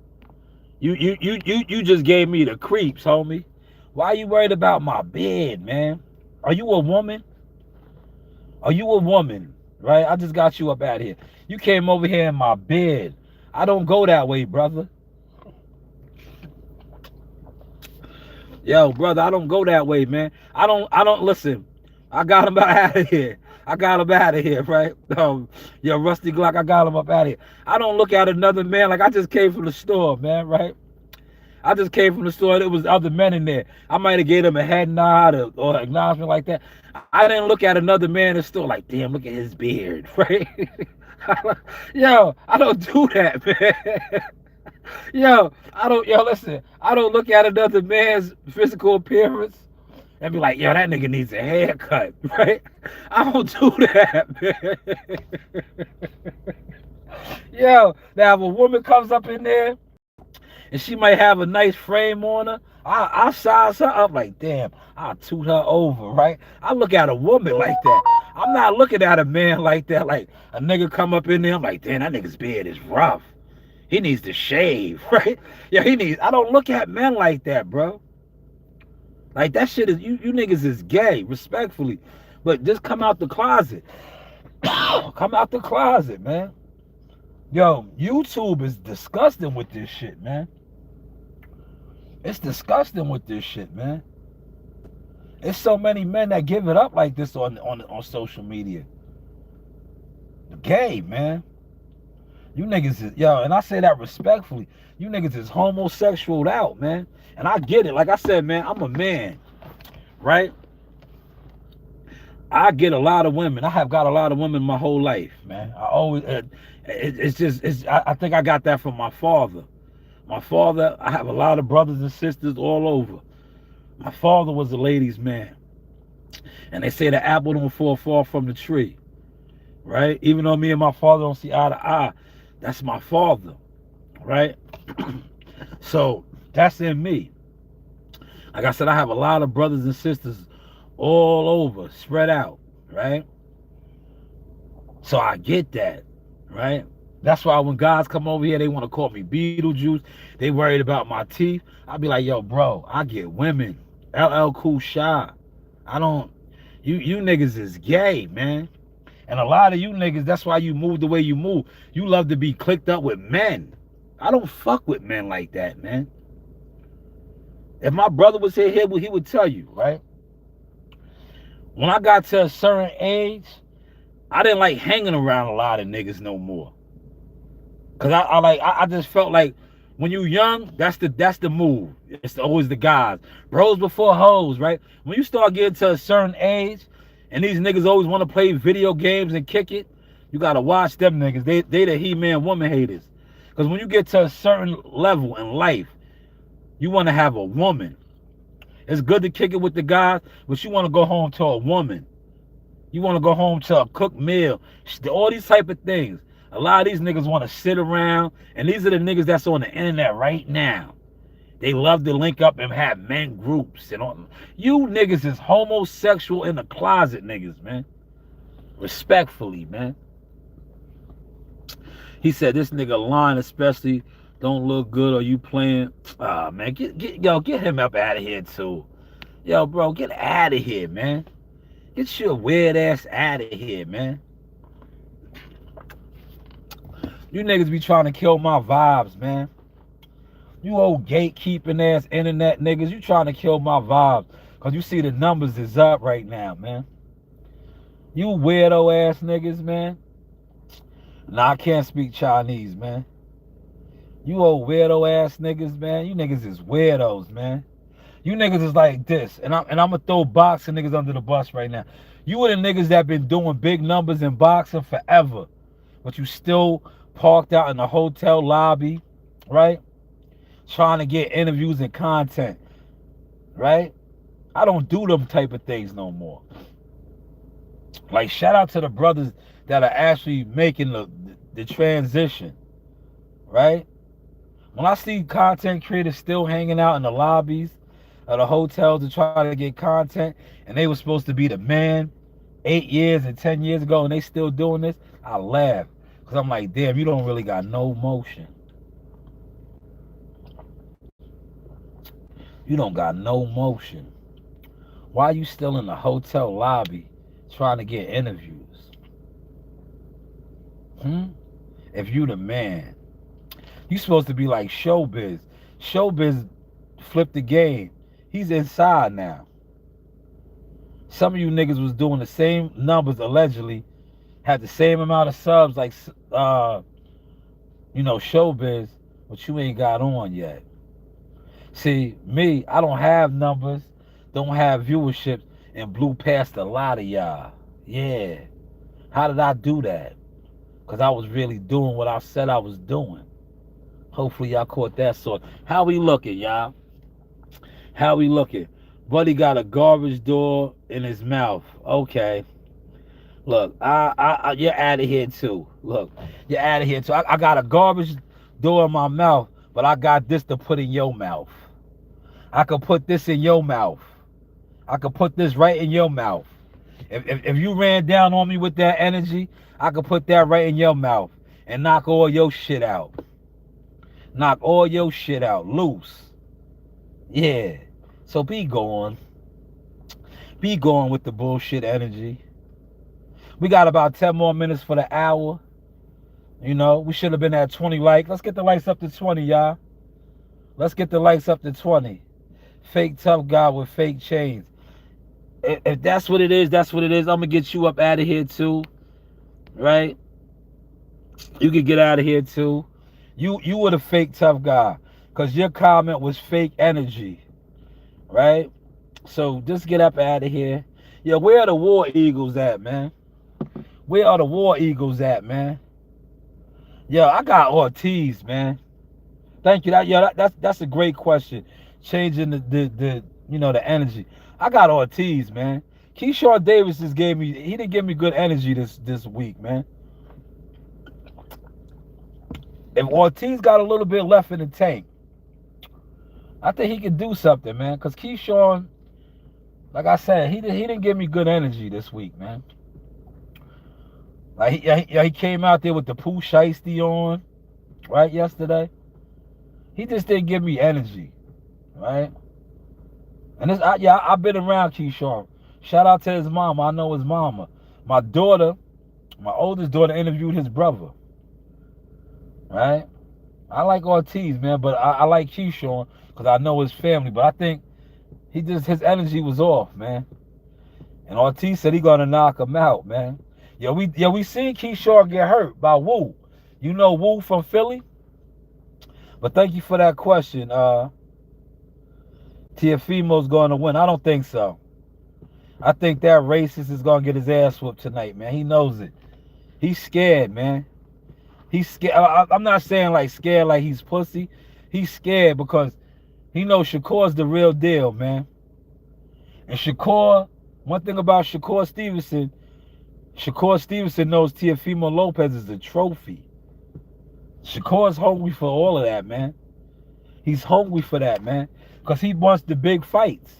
You just gave me the creeps, homie. Why you worried about my beard, man? Are you a woman? Are you a woman? Right? I just got you up out of here. You came over here in my bed. I don't go that way, brother. Yo, brother, I don't go that way, man. I don't listen. I got him out of here. I got him out of here, right? Yo, Rusty Glock, I got him up out of here. I don't look at another man like I just came from the store, man, right? I just came from the store. There was other men in there. I might have gave them a head nod or acknowledgement like that. I didn't look at another man in the store like, damn, look at his beard, right? Yo, I don't do that, man. Yo, listen, I don't look at another man's physical appearance and be like, yo, that nigga needs a haircut, right? I don't do that, man. Yo, now if a woman comes up in there and she might have a nice frame on her, I'll size her up like, damn, I'll toot her over, right? I look at a woman like that. I'm not looking at a man like that, like a nigga come up in there, I'm like, damn, that nigga's beard is rough. He needs to shave, right? Yeah, I don't look at men like that, bro. Like that shit is, you niggas is gay, respectfully. But just come out the closet. Come out the closet, man. Yo, YouTube is disgusting with this shit, man. It's disgusting with this shit, man. There's so many men that give it up like this on social media. Gay, man. You niggas is, yo, and I say that respectfully, you niggas is homosexual out, man. And I get it. Like I said, man, I'm a man, right? I get a lot of women. I have got a lot of women my whole life, man. I always, I think I got that from my father. My father, I have a lot of brothers and sisters all over. My father was a ladies' man. And they say the apple don't fall far from the tree, right? Even though me and my father don't see eye to eye, that's my father, right? So that's in me. Like I said, I have a lot of brothers and sisters all over, spread out, right? So I get that, right? That's why when guys come over here, they want to call me Beetlejuice. They worried about my teeth. I'll be like, yo, bro, I get women. LL Cool Shy. I don't, you niggas is gay, man. And a lot of you niggas, that's why you move the way you move. You love to be clicked up with men. I don't fuck with men like that, man. If my brother was here, he would tell you, right? When I got to a certain age, I didn't like hanging around a lot of niggas no more. Cause I just felt like when you young, that's the move. It's always the guys. Bros before hoes, right? When you start getting to a certain age, and these niggas always want to play video games and kick it, you gotta watch them niggas. They the he-man woman haters. Cause when you get to a certain level in life, you want to have a woman. It's good to kick it with the guys, but you want to go home to a woman. You want to go home to a cooked meal. All these type of things. A lot of these niggas want to sit around, and these are the niggas that's on the internet right now. They love to link up and have men groups. And all. You niggas is homosexual in the closet, niggas, man. Respectfully, man. He said this nigga line especially don't look good or you playing. Man, get him up out of here too. Yo, bro, get out of here, man. Get your weird ass out of here, man. You niggas be trying to kill my vibes, man. You old gatekeeping ass internet niggas, you trying to kill my vibes. Cause you see the numbers is up right now, man. You weirdo ass niggas, man. Nah, I can't speak Chinese, man. You old weirdo ass niggas, man. You niggas is weirdos, man. You niggas is like this. And I'm gonna throw boxing niggas under the bus right now. You are the niggas that been doing big numbers in boxing forever. But you still parked out in the hotel lobby, right? Trying to get interviews and content. right? I don't do them type of things no more. Like, shout out to the brothers that are actually making the transition, right? When I see content creators still hanging out in the lobbies of the hotels to try to get content, and they were supposed to be the man 8 years and 10 years ago, and they still doing this, I laugh. Because I'm like, damn, you don't really got no motion. You don't got no motion. Why are you still in the hotel lobby trying to get interviews? Hmm? If you the man, you supposed to be like Showbiz. Showbiz flipped the game. He's inside now. Some of you niggas was doing the same numbers allegedly, had the same amount of subs like Showbiz, but you ain't got on yet. See, me, I don't have numbers, don't have viewership, and blew past a lot of y'all. Yeah. How did I do that? Because I was really doing what I said I was doing. Hopefully y'all caught that sort. How we looking, y'all? How we looking? Buddy got a garbage door in his mouth. Okay. Look, you're out of here too. Look, you're out of here too. I got a garbage door in my mouth, but I got this to put in your mouth. I could put this in your mouth. I could put this right in your mouth. If you ran down on me with that energy, I could put that right in your mouth and knock all your shit out. Knock all your shit out loose. Yeah. So be gone. Be gone with the bullshit energy. We got about 10 more minutes for the hour. We should have been at 20 likes. Let's get the likes up to 20, y'all. Let's get the likes up to 20. Fake tough guy with fake chains. If that's what it is, that's what it is. I'm going to get you up out of here too. Right? You can get out of here too. You were the fake tough guy. Because your comment was fake energy. Right? So just get up out of here. Yeah, where are the war eagles at, man? Where are the war eagles at, man? Yo, I got Ortiz, man. Thank you. That's a great question. Changing the energy. I got Ortiz, man. Keyshawn Davis he didn't give me good energy this week, man. If Ortiz got a little bit left in the tank, I think he can do something, man. Because Keyshawn, like I said, he didn't give me good energy this week, man. Like he came out there with the Pooh Shiesty on, right, yesterday. He just didn't give me energy, right? And I've been around Keyshawn. Shout out to his mama. I know his mama. My oldest daughter interviewed his brother, right? I like Ortiz, man, but I like Keyshawn because I know his family. But I think his energy was off, man. And Ortiz said he gonna knock him out, man. We seen Keyshawn get hurt by Wu. You know Wu from Philly? But thank you for that question. Tiafimo's going to win. I don't think so. I think that racist is going to get his ass whooped tonight, man. He knows it. He's scared, man. He's scared. I'm not saying like scared like he's pussy. He's scared because he knows Shakur's the real deal, man. And Shakur, one thing about Shakur Stevenson knows Teofimo Lopez is a trophy. Shakur's hungry for all of that, man. He's hungry for that, man. Because he wants the big fights.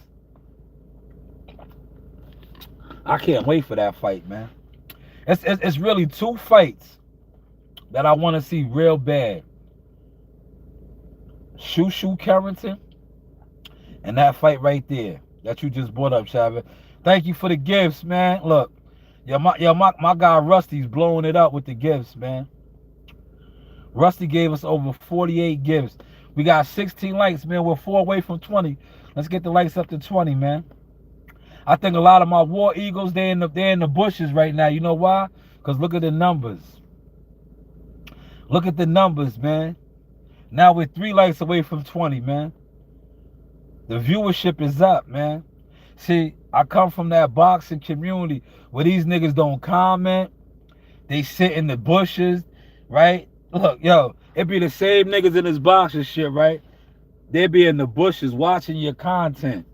I can't wait for that fight, man. It's really two fights that I want to see real bad. Shushu Carrington and that fight right there that you just brought up, Chavez. Thank you for the gifts, man. Look, my guy Rusty's blowing it up with the gifts, man. Rusty gave us over 48 gifts. We got 16 likes, man. We're 4 away from 20. Let's get the likes up to 20, man. I think a lot of my War Eagles, they're in the bushes right now. You know why? Because look at the numbers. Look at the numbers, man. Now we're 3 likes away from 20, man. The viewership is up, man. See, I come from that boxing community where these niggas don't comment. They sit in the bushes, right? Look, it be the same niggas in this boxing shit, right? They be in the bushes watching your content.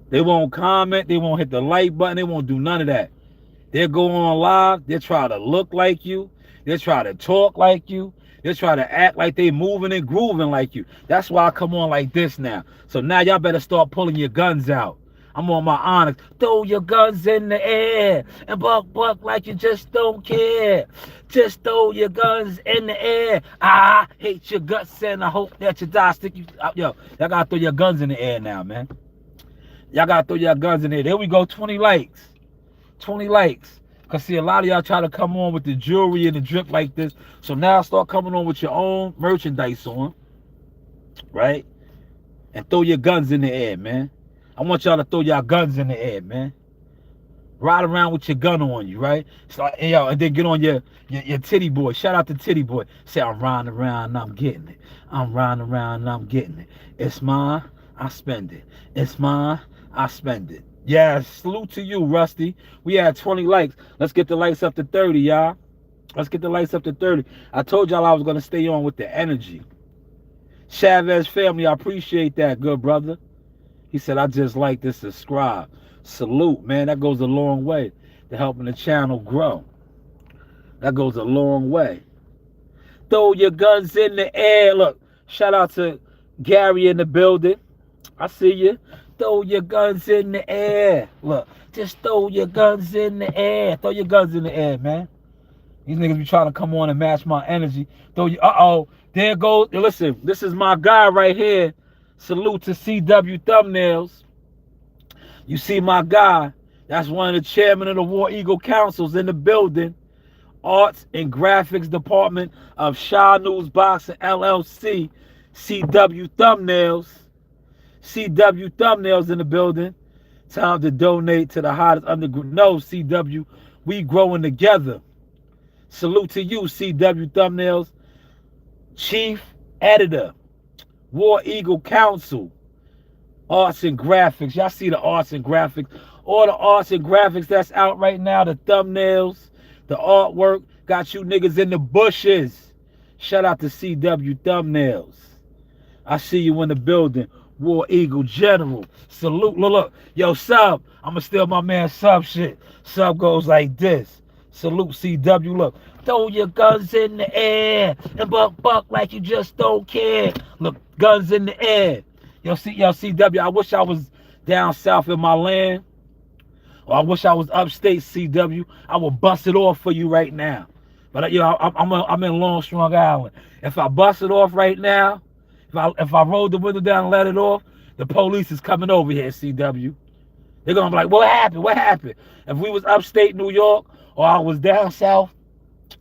They won't comment. They won't hit the like button. They won't do none of that. They'll go on live. They'll try to look like you. They'll try to talk like you. They'll try to act like they moving and grooving like you. That's why I come on like this now. So now y'all better start pulling your guns out. I'm on my honest. Throw your guns in the air and buck like you just don't care. Just throw your guns in the air. I hate your guts and I hope that you die. Stick you out. Yo, y'all gotta throw your guns in the air now, man. Y'all gotta throw your guns in there. There we go. 20 likes. 20 likes. Because see, a lot of y'all try to come on with the jewelry and the drip like this. So now start coming on with your own merchandise on. Right? And throw your guns in the air, man. I want y'all to throw y'all guns in the air, man. Ride around with your gun on you, right? So, and then get on your titty boy. Shout out to titty boy. Say, I'm riding around and I'm getting it. I'm riding around and I'm getting it. It's mine, I spend it. It's mine, I spend it. Yeah, salute to you, Rusty. We had 20 likes. Let's get the likes up to 30, y'all. Let's get the likes up to 30. I told y'all I was going to stay on with the energy. Chavez family, I appreciate that, good brother. He said, I just like to subscribe. Salute, man. That goes a long way to helping the channel grow. That goes a long way. Throw your guns in the air. Look, shout out to Gary in the building. I see you. Throw your guns in the air. Look, just throw your guns in the air. Throw your guns in the air, man. These niggas be trying to come on and match my energy. Throw you. Uh-oh. There goes. Listen, this is my guy right here. Salute to CW Thumbnails. You see my guy. That's one of the chairmen of the War Eagle Councils in the building. Arts and Graphics Department of Shaw News Boxing LLC. CW Thumbnails. CW Thumbnails in the building. Time to donate to the hottest underground. No, CW, we growing together. Salute to you, CW Thumbnails. Chief Editor, War Eagle Council, Arts and Graphics. Y'all see the arts and graphics. All the arts and graphics that's out right now, the thumbnails, the artwork, got you niggas in the bushes. Shout out to CW Thumbnails. I see you in the building. War Eagle General. Salute. Look. Yo, Sub. I'm going to steal my man Sub shit. Sub goes like this. Salute, CW. Look. Throw your guns in the air and buck like you just don't care. Look, guns in the air. Yo, CW, I wish I was down south in my land. Or I wish I was upstate, CW. I would bust it off for you right now. But, you know, I'm in Long Strong Island. If I bust it off right now, if I roll the window down and let it off, the police is coming over here, CW. They're going to be like, what happened? What happened? If we was upstate New York or I was down south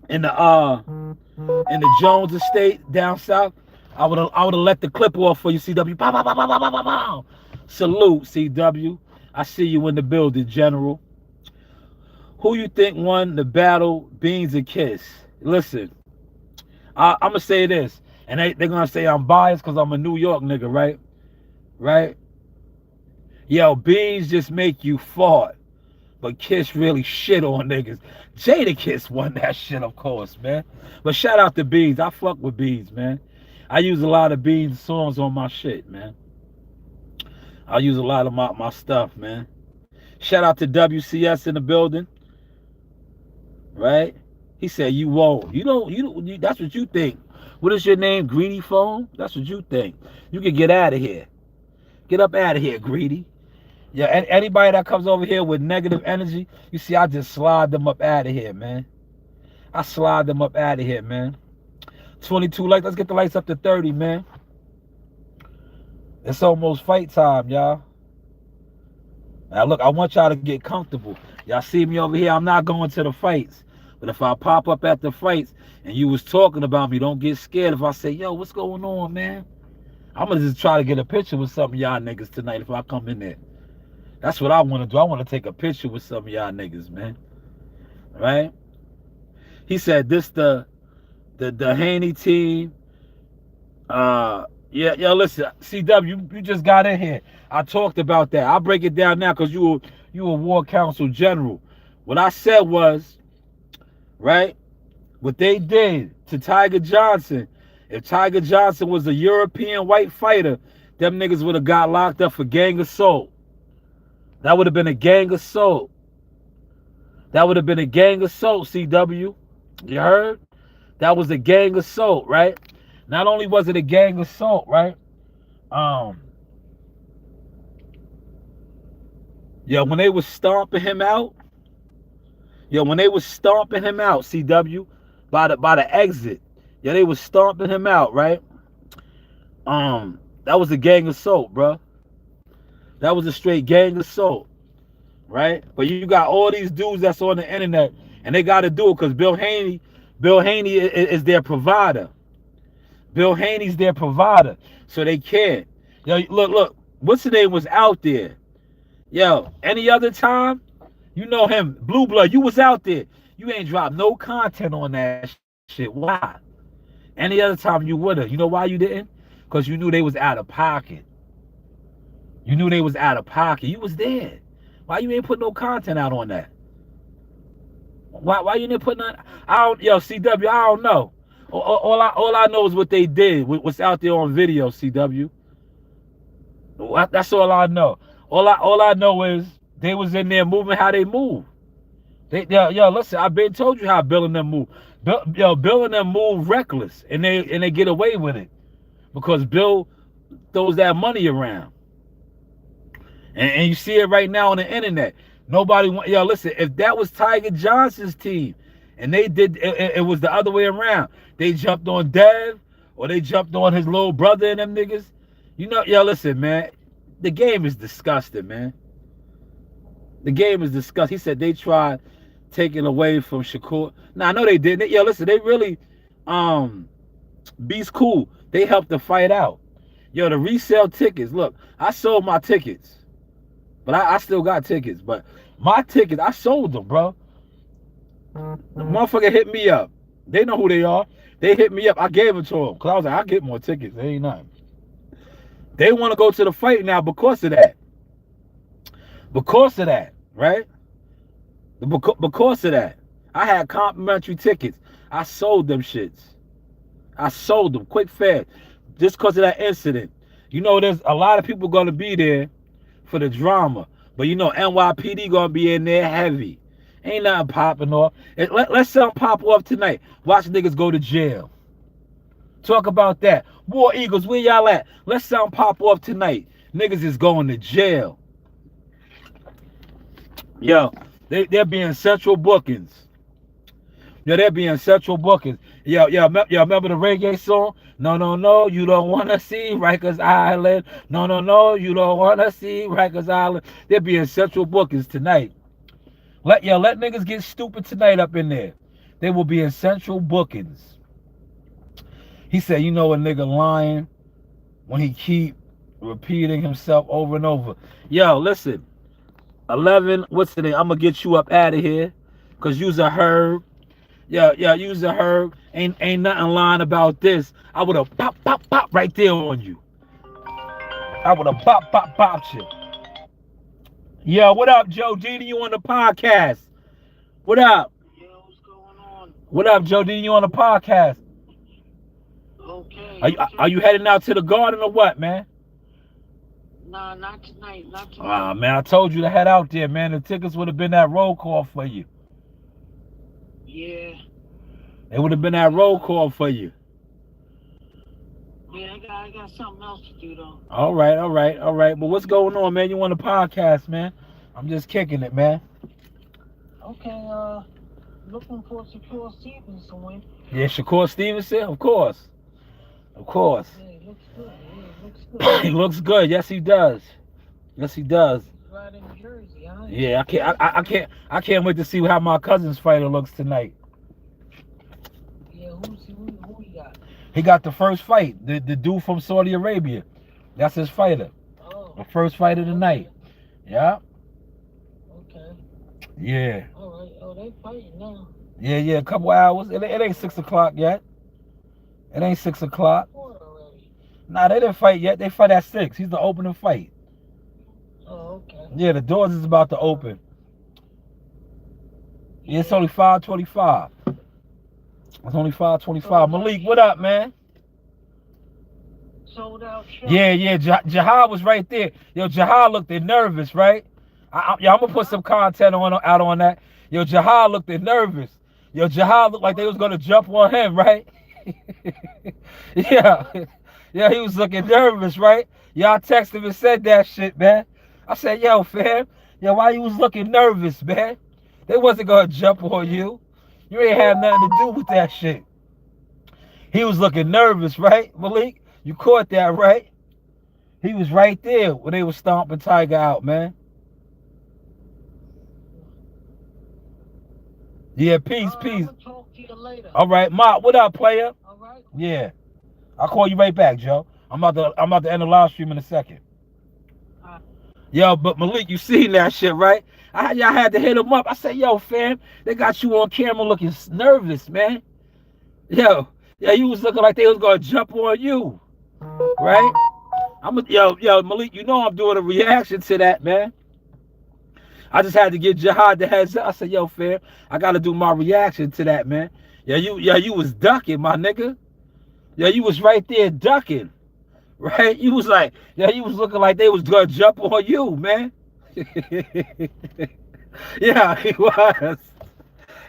in the Jones estate down south, I would have let the clip off for you, CW. Bow, bow, bow, bow, bow, bow, bow. Salute, CW. I see you in the building, General. Who you think won the battle, Beans and Kiss? Listen, I'm going to say this. And they're going to say I'm biased because I'm a New York nigga, right? Right? Yo, Beans just make you fart. But Kiss really shit on niggas. Jadakiss won that shit, of course, man. But shout out to Beans. I fuck with Beans, man. I use a lot of Beans songs on my shit, man. I use a lot of my stuff, man. Shout out to WCS in the building. Right? He said, you won't. You that's what you think. What is your name, Greedy Phone? That's what you think. You can get out of here. Get up out of here, Greedy. Yeah, anybody that comes over here with negative energy, you see, I just slide them up out of here, man. I slide them up out of here, man. 22 likes. Let's get the likes up to 30, man. It's almost fight time, y'all. Now, look, I want y'all to get comfortable. Y'all see me over here. I'm not going to the fights. But if I pop up at the fights and you was talking about me, don't get scared if I say, yo, what's going on, man? I'm going to just try to get a picture with some of y'all niggas tonight if I come in there. That's what I want to do. I want to take a picture with some of y'all niggas, man. Right? He said this the Haney team. Yeah, listen, CW, you just got in here. I talked about that. I'll break it down now because you a War Council General. What I said was, right, what they did to Tiger Johnosn, if Tiger Johnosn was a European white fighter, them niggas would have got locked up for gang assault. That would have been a gang assault. That would have been a gang assault, CW. You heard? That was a gang assault, right? Not only was it a gang assault, right? Yeah, when they was stomping him out, CW, by the exit. Yeah, they was stomping him out, right? That was a gang assault, bro. That was a straight gang assault, right? But you got all these dudes that's on the internet, and they got to do it because Bill Haney is their provider. Bill Haney's their provider, so they can't. Yo, look, what's the name was out there? Yo, any other time, you know him, Blue Blood, you was out there. You ain't dropped no content on that shit. Why? Any other time you would have. You know why you didn't? Because you knew they was out of pocket. You knew they was out of pocket. You was there. Why you ain't put no content out on that? Why you didn't put none? Yo, CW, I don't know. All I know is what they did. What's out there on video, CW. That's all I know. All I know is they was in there moving how they move. Yo, listen, I've been told you how Bill and them move. Bill and them move reckless, and they get away with it because Bill throws that money around. And you see it right now on the internet. Nobody want. Yo, listen, if that was Tiger Johnson's team, and they did, it was the other way around. They jumped on Dev, or they jumped on his little brother and them niggas. You know, yo, listen, man. The game is disgusting, man. The game is disgusting. He said they tried taking away from Shakur. Nah, I know they didn't. Yo, listen, they really, Beast Cool. They helped the fight out. Yo, the resale tickets. Look, I sold my tickets. But I still got tickets. But my tickets, I sold them, bro. The motherfucker hit me up. They know who they are. They hit me up. I gave it to them. Because I was like, I'll get more tickets. There ain't nothing. They want to go to the fight now because of that. Because of that, right? Because of that. I had complimentary tickets. I sold them shits. I sold them quick, fast. Just because of that incident. You know, there's a lot of people going to be there for the drama. But you know, NYPD going to be in there heavy. Ain't nothing popping off. Let's something pop off tonight. Watch niggas go to jail. Talk about that. War Eagles, where y'all at? Let's something pop off tonight. Niggas is going to jail. Yo, they're being central bookings. Yo, they're being central bookings. Yo, remember the reggae song? No, you don't want to see Rikers Island. No, you don't want to see Rikers Island. They're being central bookings tonight. Let niggas get stupid tonight up in there. They will be in central bookings. He said, you know a nigga lying when he keep repeating himself over and over. Yo, listen. 11, what's the name? I'm going to get you up out of here. Because you's a herb. Yeah, you's a herb. Ain't nothing lying about this. I would have pop right there on you. I would have pop you. Yo, what up, Joe Dini? You on the podcast? What up? Yo, what's going on? What up, Joe Dini? You on the podcast? Okay. Are you heading out to the garden or what, man? Nah, not tonight. Ah, man, I told you to head out there, man. The tickets would have been that roll call for you. Yeah. It would have been that roll call for you. Yeah, I got something else to do, though. All right. But what's going on, man? You on the podcast, man? I'm just kicking it, man. Okay, looking for Shakur Stevenson to win. Yeah, Shakur Stevenson? Of course. Yeah, he looks good. He looks good. Yes, he does. He's right in Jersey, huh? Yeah, I can't wait to see how my cousin's fighter looks tonight. Yeah, who he got? He got the first fight. The dude from Saudi Arabia. That's his fighter. Oh. The first fight of the night. Yeah. Okay. Yeah. All right. Oh, they fighting now. Yeah, a couple hours. It ain't 6 o'clock yet. It ain't 6 o'clock. Nah, they didn't fight yet. They fight at 6. He's the opening fight. Oh, okay. Yeah, the doors is about to open. Yeah, it's only 5:25. It's only 5:25. Malik, what up, man? Sold out show. Yeah. Jahad was right there. Yo, Jahad looked nervous, right? I'm gonna put some content out on that. Yo, Jahad looked nervous. Yo, Jahad looked like they was gonna jump on him, right? Yeah, yeah, he was looking nervous, right? Y'all texted him and said that shit, man. I said, yo, fam, yo, why you was looking nervous, man? They wasn't gonna jump on you. You ain't had nothing to do with that shit. He was looking nervous, right, Malik? You caught that, right? He was right there when they was stomping Tiger out, man. Yeah, peace. I'm gonna talk to you later. All right, Ma, what up, player? All right. Yeah, I'll call you right back, Joe. I'm about to end the live stream in a second. Yo, but Malik, you seen that shit, right? Y'all had to hit him up. I said, yo, fam, they got you on camera looking nervous, man. Yo, yeah, you was looking like they was gonna jump on you, right? Yo, Malik, you know I'm doing a reaction to that, man. I just had to give Jahad the heads up. I said, yo, fam, I gotta do my reaction to that, man. Yeah, you was ducking, my nigga. Yeah, you was right there ducking. Right? You was like, yeah, you was looking like they was gonna jump on you, man. Yeah, he was.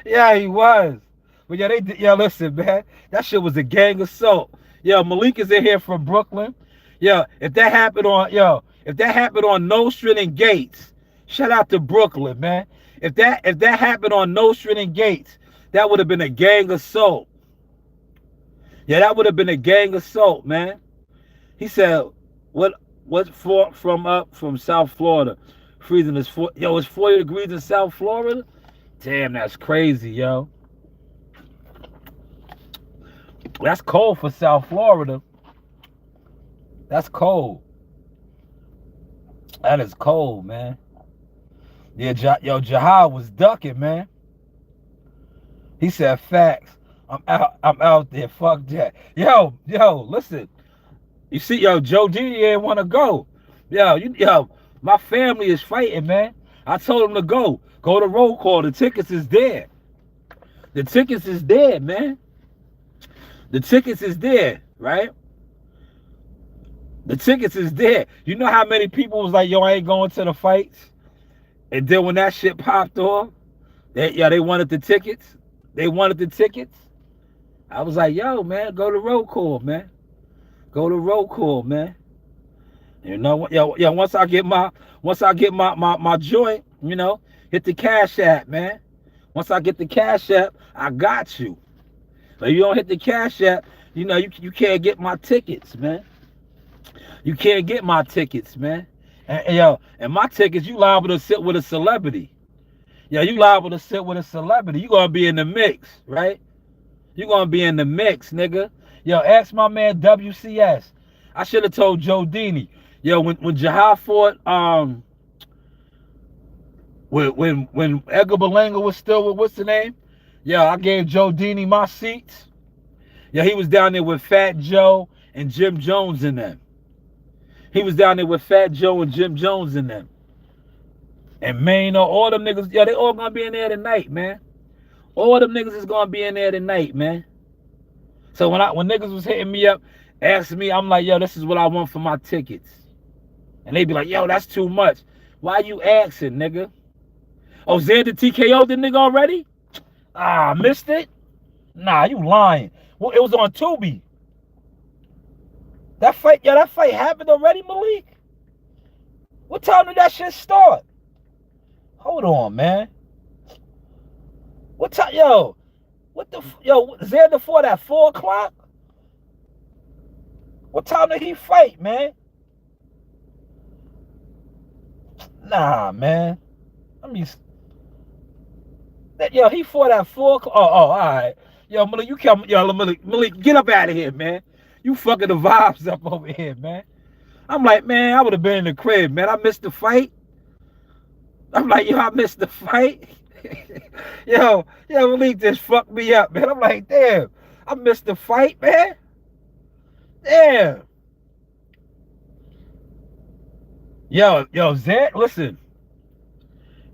Yeah, he was. But yeah, listen, man. That shit was a gang assault. Yo, Malik is in here from Brooklyn. If that happened on Nostrand and Gates, shout out to Brooklyn, man. If that happened on Nostrand and Gates, that would have been a gang assault. Yeah, that would have been a gang assault, man. He said, what's from South Florida? Freezing is it's 40 degrees in South Florida? Damn, that's crazy, yo. That's cold for South Florida. That's cold. That is cold, man. Yeah, Jahad was ducking, man. He said, facts. I'm out there. Fuck that. Yo, listen. You see, Joe Didi ain't want to go. My family is fighting, man. I told him to go. Go to roll call. The tickets is there. The tickets is there, man. The tickets is there, right? The tickets is there. You know how many people was like, yo, I ain't going to the fights? And then when that shit popped off, they wanted the tickets. They wanted the tickets. I was like, yo, man, go to roll call, man. Go to roll call, man. You know, once I get my joint, hit the Cash App, man. Once I get the Cash App, I got you. But you don't hit the Cash App, you can't get my tickets, man. You can't get my tickets, man. And my tickets, you liable to sit with a celebrity. Yeah, you liable to sit with a celebrity. You gonna be in the mix, right? You gonna be in the mix, nigga. Yo, ask my man WCS. I should have told Joe Dini. Yo, when Jahad fought, when Edgar Berlanga was still with, what's the name? Yeah, I gave Joe Dini my seats. Yeah, he was down there with Fat Joe and Jim Jones in them. He was down there with Fat Joe and Jim Jones in them. And man, all them niggas, they all gonna be in there tonight, man. All them niggas is gonna be in there tonight, man. So when niggas was hitting me up, asking me, I'm like, yo, this is what I want for my tickets. And they be like, yo, that's too much. Why you asking, nigga? Oh, Xander TKO the nigga already? Ah, missed it? Nah, you lying. Well, it was on Tubi. That fight happened already, Malik? What time did that shit start? Hold on, man. What time, Xander fought at 4 o'clock? What time did he fight, man? Nah, man. He fought at 4 o'clock. Oh, all right. Yo, Malik, Malik, get up out of here, man. You fucking the vibes up over here, man. I'm like, man, I would have been in the crib, man. I missed the fight. I'm like, I missed the fight. Malik just fucked me up, man. I'm like, damn, I missed the fight, man. Damn. Listen.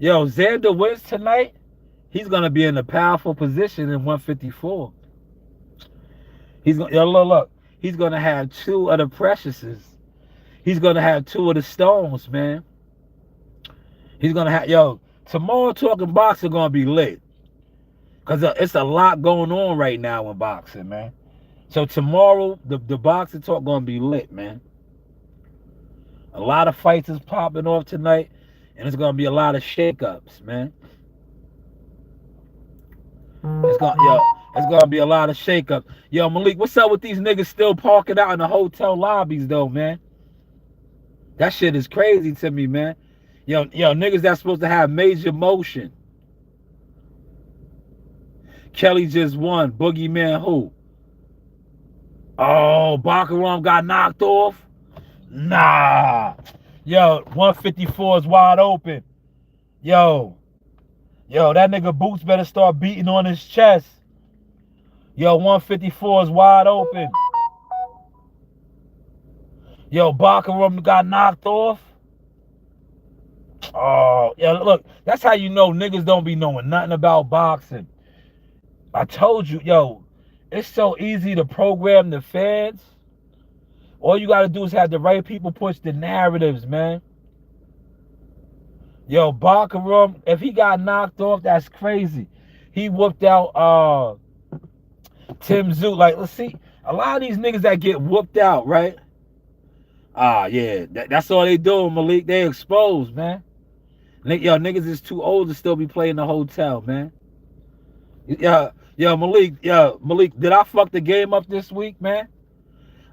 Xander wins tonight. He's gonna be in a powerful position in 154. He's gonna look. He's gonna have 2 of the Preciouses. He's gonna have 2 of the Stones, man. He's gonna have tomorrow talking boxing gonna be lit. Cause it's a lot going on right now in boxing, man. So tomorrow the boxing talk gonna be lit, man. A lot of fights is popping off tonight, and it's gonna be a lot of shakeups, man. It's gonna be a lot of shakeups. Yo, Malik, what's up with these niggas still parking out in the hotel lobbies though, man? That shit is crazy to me, man. Niggas that's supposed to have major motion. Kelly just won. Boogeyman who? Oh, Bakaram got knocked off? Nah. 154 is wide open. That nigga Boots better start beating on his chest. 154 is wide open. Bakaram got knocked off. Oh, look, that's how you know niggas don't be knowing nothing about boxing. I told you, it's so easy to program the fans. All you gotta do is have the right people push the narratives, man. Bakaram, if he got knocked off, that's crazy. He whooped out Tim Zoo. Like, let's see, a lot of these niggas that get whooped out, right? Yeah, that's all they doing, Malik. They exposed, man. Niggas is too old to still be playing the hotel, man. Malik, did I fuck the game up this week, man?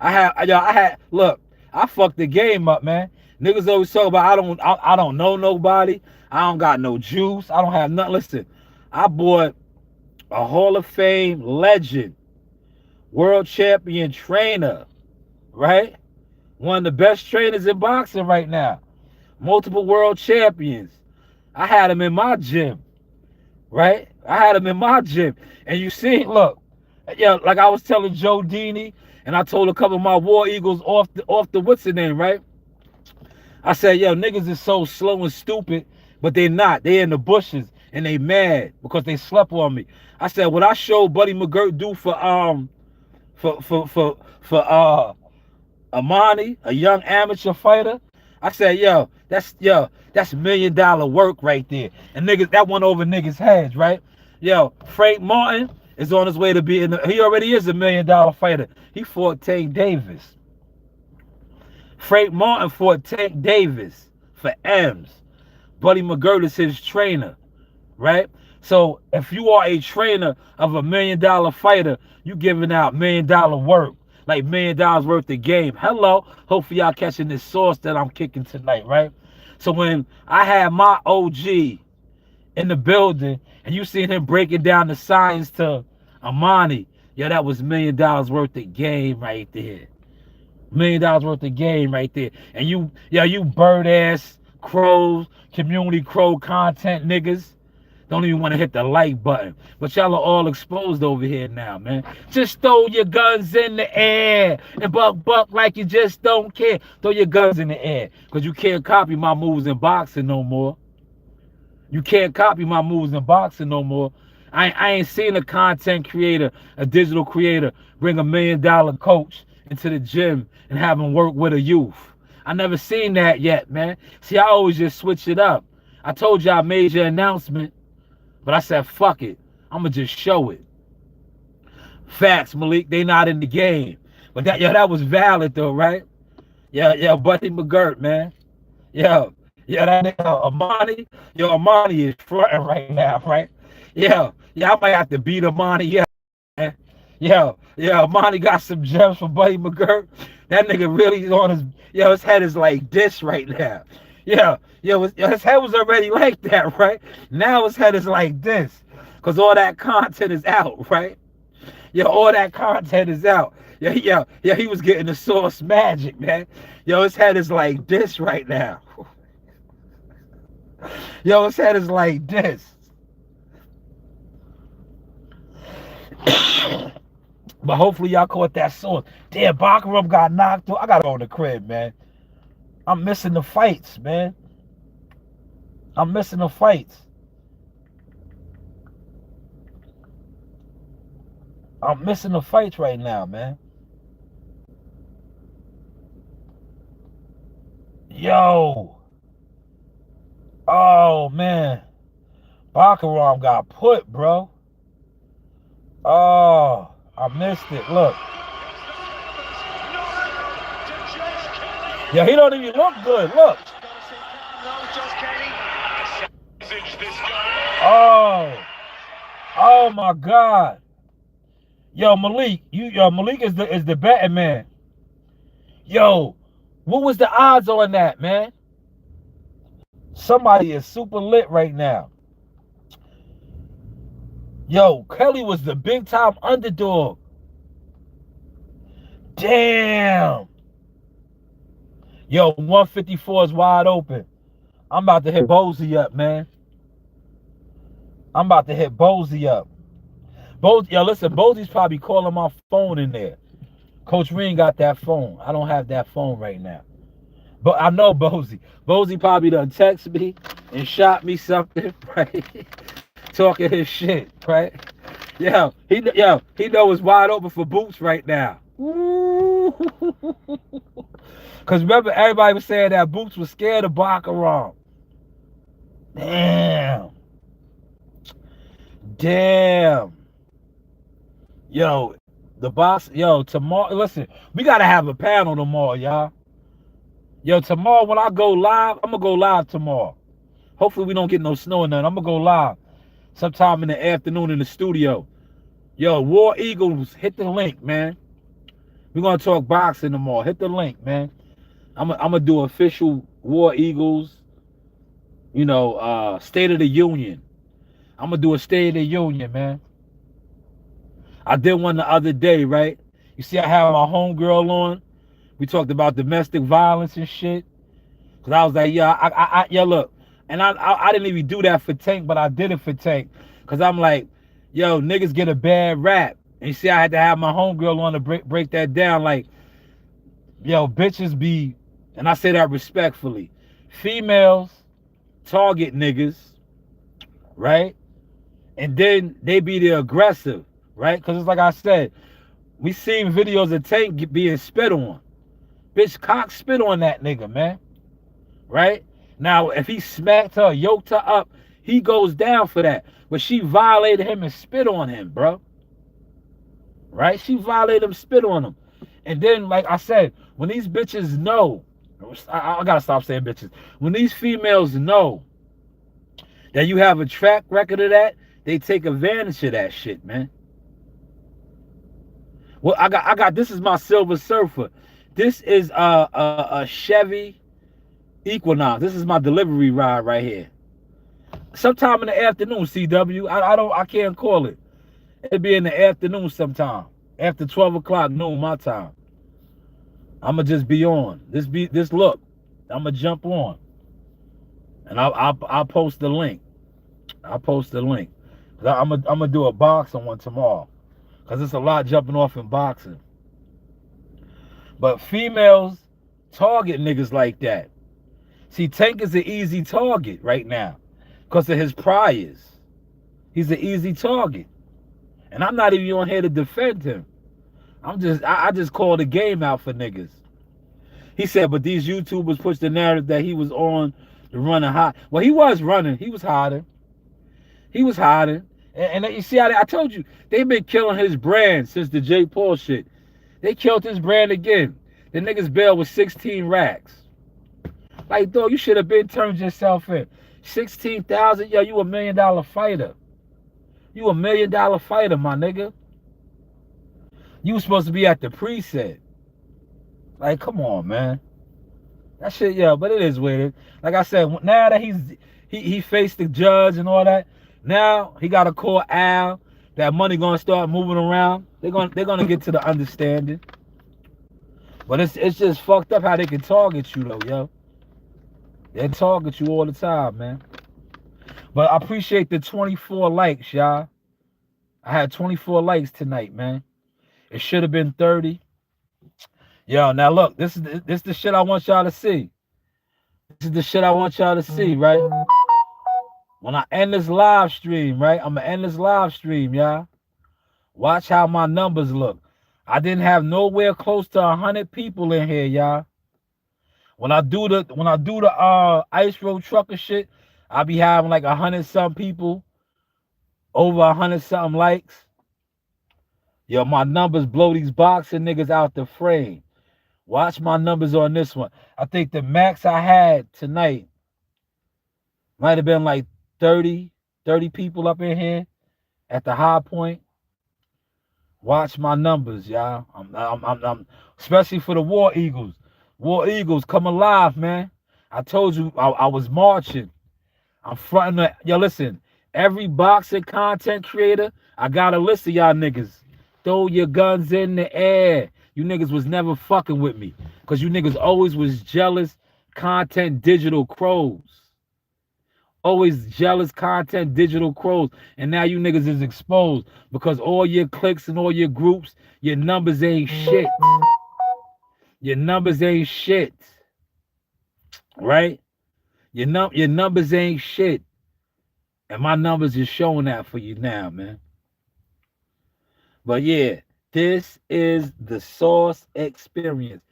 Look, I fucked the game up, man. Niggas always talk about I don't know nobody. I don't got no juice. I don't have nothing. Listen, I bought a Hall of Fame legend, world champion trainer, right? One of the best trainers in boxing right now. Multiple world champions. I had him in my gym, right? I had him in my gym. And you see, look, like I was telling Joe Dini, and I told a couple of my War Eagles off the what's the name, right? I said, niggas is so slow and stupid, but they not. They in the bushes and they mad because they slept on me. I said, what I showed Buddy McGirt do for Amani, a young amateur fighter. I said, that's $1 million work right there. And niggas, that went over niggas' heads, right? Frank Martin is on his way to be he already is $1 million fighter. He fought Tank Davis. Frank Martin fought Tank Davis for M's. Buddy McGirt is his trainer, right? So if you are a trainer of $1 million fighter, you giving out $1 million work, like $1 million worth of game. Hello, hopefully y'all catching this sauce that I'm kicking tonight, right? So when I had my OG in the building and you seen him breaking down the science to Amani, that was $1 million worth of game right there. $1 million worth of game right there. And you bird ass crows, community crow content niggas don't even want to hit the like button. But y'all are all exposed over here now, man. Just throw your guns in the air and buck like you just don't care. Throw your guns in the air, because you can't copy my moves in boxing no more. You can't copy my moves in boxing no more. I ain't seen a content creator, a digital creator, bring $1 million coach into the gym and have him work with a youth. I never seen that yet, man. See, I always just switch it up. I told you I made your announcement, but I said, fuck it. I'm going to just show it. Facts, Malik. They not in the game. But that was valid, though, right? Buddy McGirt, man. That nigga Amani. Amani is fronting right now, right? I might have to beat Amani. Amani got some gems for Buddy McGirt. That nigga really is on his head is like this right now. His head was already like that, right? Now his head is like this, because all that content is out, right? All that content is out. He was getting the sauce magic, man. His head is like this right now. His head is like this. But hopefully y'all caught that sauce. Damn, Bakaram got knocked off. I gotta go in the crib, man. I'm missing the fights, man. I'm missing the fights. I'm missing the fights right now, man. Oh Oh, man. Baccarat got put, bro. Oh, I missed it. Look. Yeah, he don't even look good. Look. Oh my God. Yo, Malik, Malik is the betting man. Yo, what was the odds on that, man? Somebody is super lit right now. Yo, Kelly was the big time underdog. Damn. Yo, 154 is wide open. I'm about to hit Bozy up, man. I'm about to hit Bozy up. Yo, listen, Bozy's probably calling my phone in there. Coach Reen got that phone. I don't have that phone right now. But I know Bozy. Bozy probably done text me and shot me something, right? Talking his shit, right? Yo, he know it's wide open for Boots right now. Because remember, everybody was saying that Boots was scared of Baccarat. Damn. Yo, the boss, tomorrow, listen, we got to have a panel tomorrow, y'all. Yo, tomorrow when I go live, I'm going to go live tomorrow. Hopefully we don't get no snow or nothing. I'm going to go live sometime in the afternoon in the studio. Yo, War Eagles, hit the link, man. We're going to talk boxing tomorrow. Hit the link, man. I'm going to do official War Eagles, State of the Union. I'm going to do a State of the Union, man. I did one the other day, right? You see, I have my homegirl on. We talked about domestic violence and shit. Cause I was like, look, and I didn't even do that for Tank, but I did it for Tank. Cause I'm like, yo, niggas get a bad rap. And you see, I had to have my homegirl on to break that down. Like, yo, bitches be, and I say that respectfully, females target niggas, right? And then they be the aggressive, right? Cause it's like I said, we seen videos of Tank being spit on. Bitch, cock spit on that nigga, man. Right? Now, if he smacked her, yoked her up, he goes down for that. But she violated him and spit on him, bro. Right? She violated him, spit on him. And then, like I said, when these bitches know, I gotta stop saying bitches. When these females know that you have a track record of that, they take advantage of that shit, man. Well, I got this is my Silver Surfer. This is a Chevy Equinox. This is my delivery ride right here. Sometime in the afternoon, CW. I can't call it. It'll be in the afternoon sometime. After 12 o'clock noon, my time. I'ma just be on. This look. I'ma jump on. And I'll post the link. I'll post the link. I'm gonna do a boxing one tomorrow. Cause it's a lot jumping off in boxing. But females target niggas like that. See, Tank is an easy target right now because of his priors. He's an easy target. And I'm not even on here to defend him. I just call the game out for niggas. He said, but these YouTubers push the narrative that he was on the running hot. Well, he was running. He was hiding. He was hiding. And you see how I told you, they've been killing his brand since the Jake Paul shit. They killed his brand again. The nigga's bail was 16 racks. Like, dog, you should have been turned yourself in. 16,000, yo, you $1 million fighter. You $1 million fighter, my nigga. You was supposed to be at the preset. Like, come on, man. That shit, yeah, but it is weird. Like I said, now that he faced the judge and all that, now he got to call Al. That money gonna start moving around. They're gonna get to the understanding. But it's just fucked up how they can target you though, yo. They target you all the time, man. But I appreciate the 24 likes, y'all. I had 24 likes tonight, man. It should have been 30. Yo, now look, this is the shit I want y'all to see. This is the shit I want y'all to see, right? When I end this live stream, right? I'm gonna end this live stream, y'all. Watch how my numbers look. I didn't have nowhere close to 100 people in here, y'all. When I do the ice road trucker shit, I be having like 100-something people, over 100-something likes. Yo, my numbers blow these boxing niggas out the frame. Watch my numbers on this one. I think the max I had tonight might have been like 30 people up in here at the high point. Watch my numbers, y'all. I'm especially for the War Eagles. War Eagles, come alive, man. I told you I was marching. I'm fronting the, yo, listen, every boxing content creator, I got a list of y'all niggas. Throw your guns in the air. You niggas was never fucking with me. Cause you niggas always was jealous content digital crows. Always jealous content digital crows. And now you niggas is exposed because all your cliques and all your groups, your numbers ain't shit. Your numbers ain't shit. Right? Your numbers ain't shit. And my numbers is showing that for you now, man. But yeah, this is the Source Experience.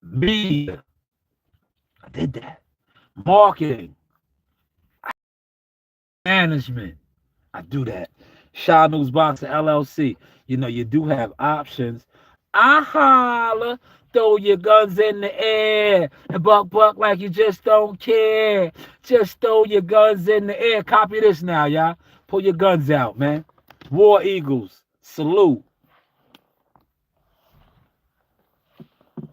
Media. I did that. Marketing. Management. I do that. Shaw News Boxing LLC. You know, you do have options. I holla. Throw your guns in the air and buck like you just don't care. Just throw your guns in the air. Copy this now, y'all. Pull your guns out, man. War Eagles. Salute.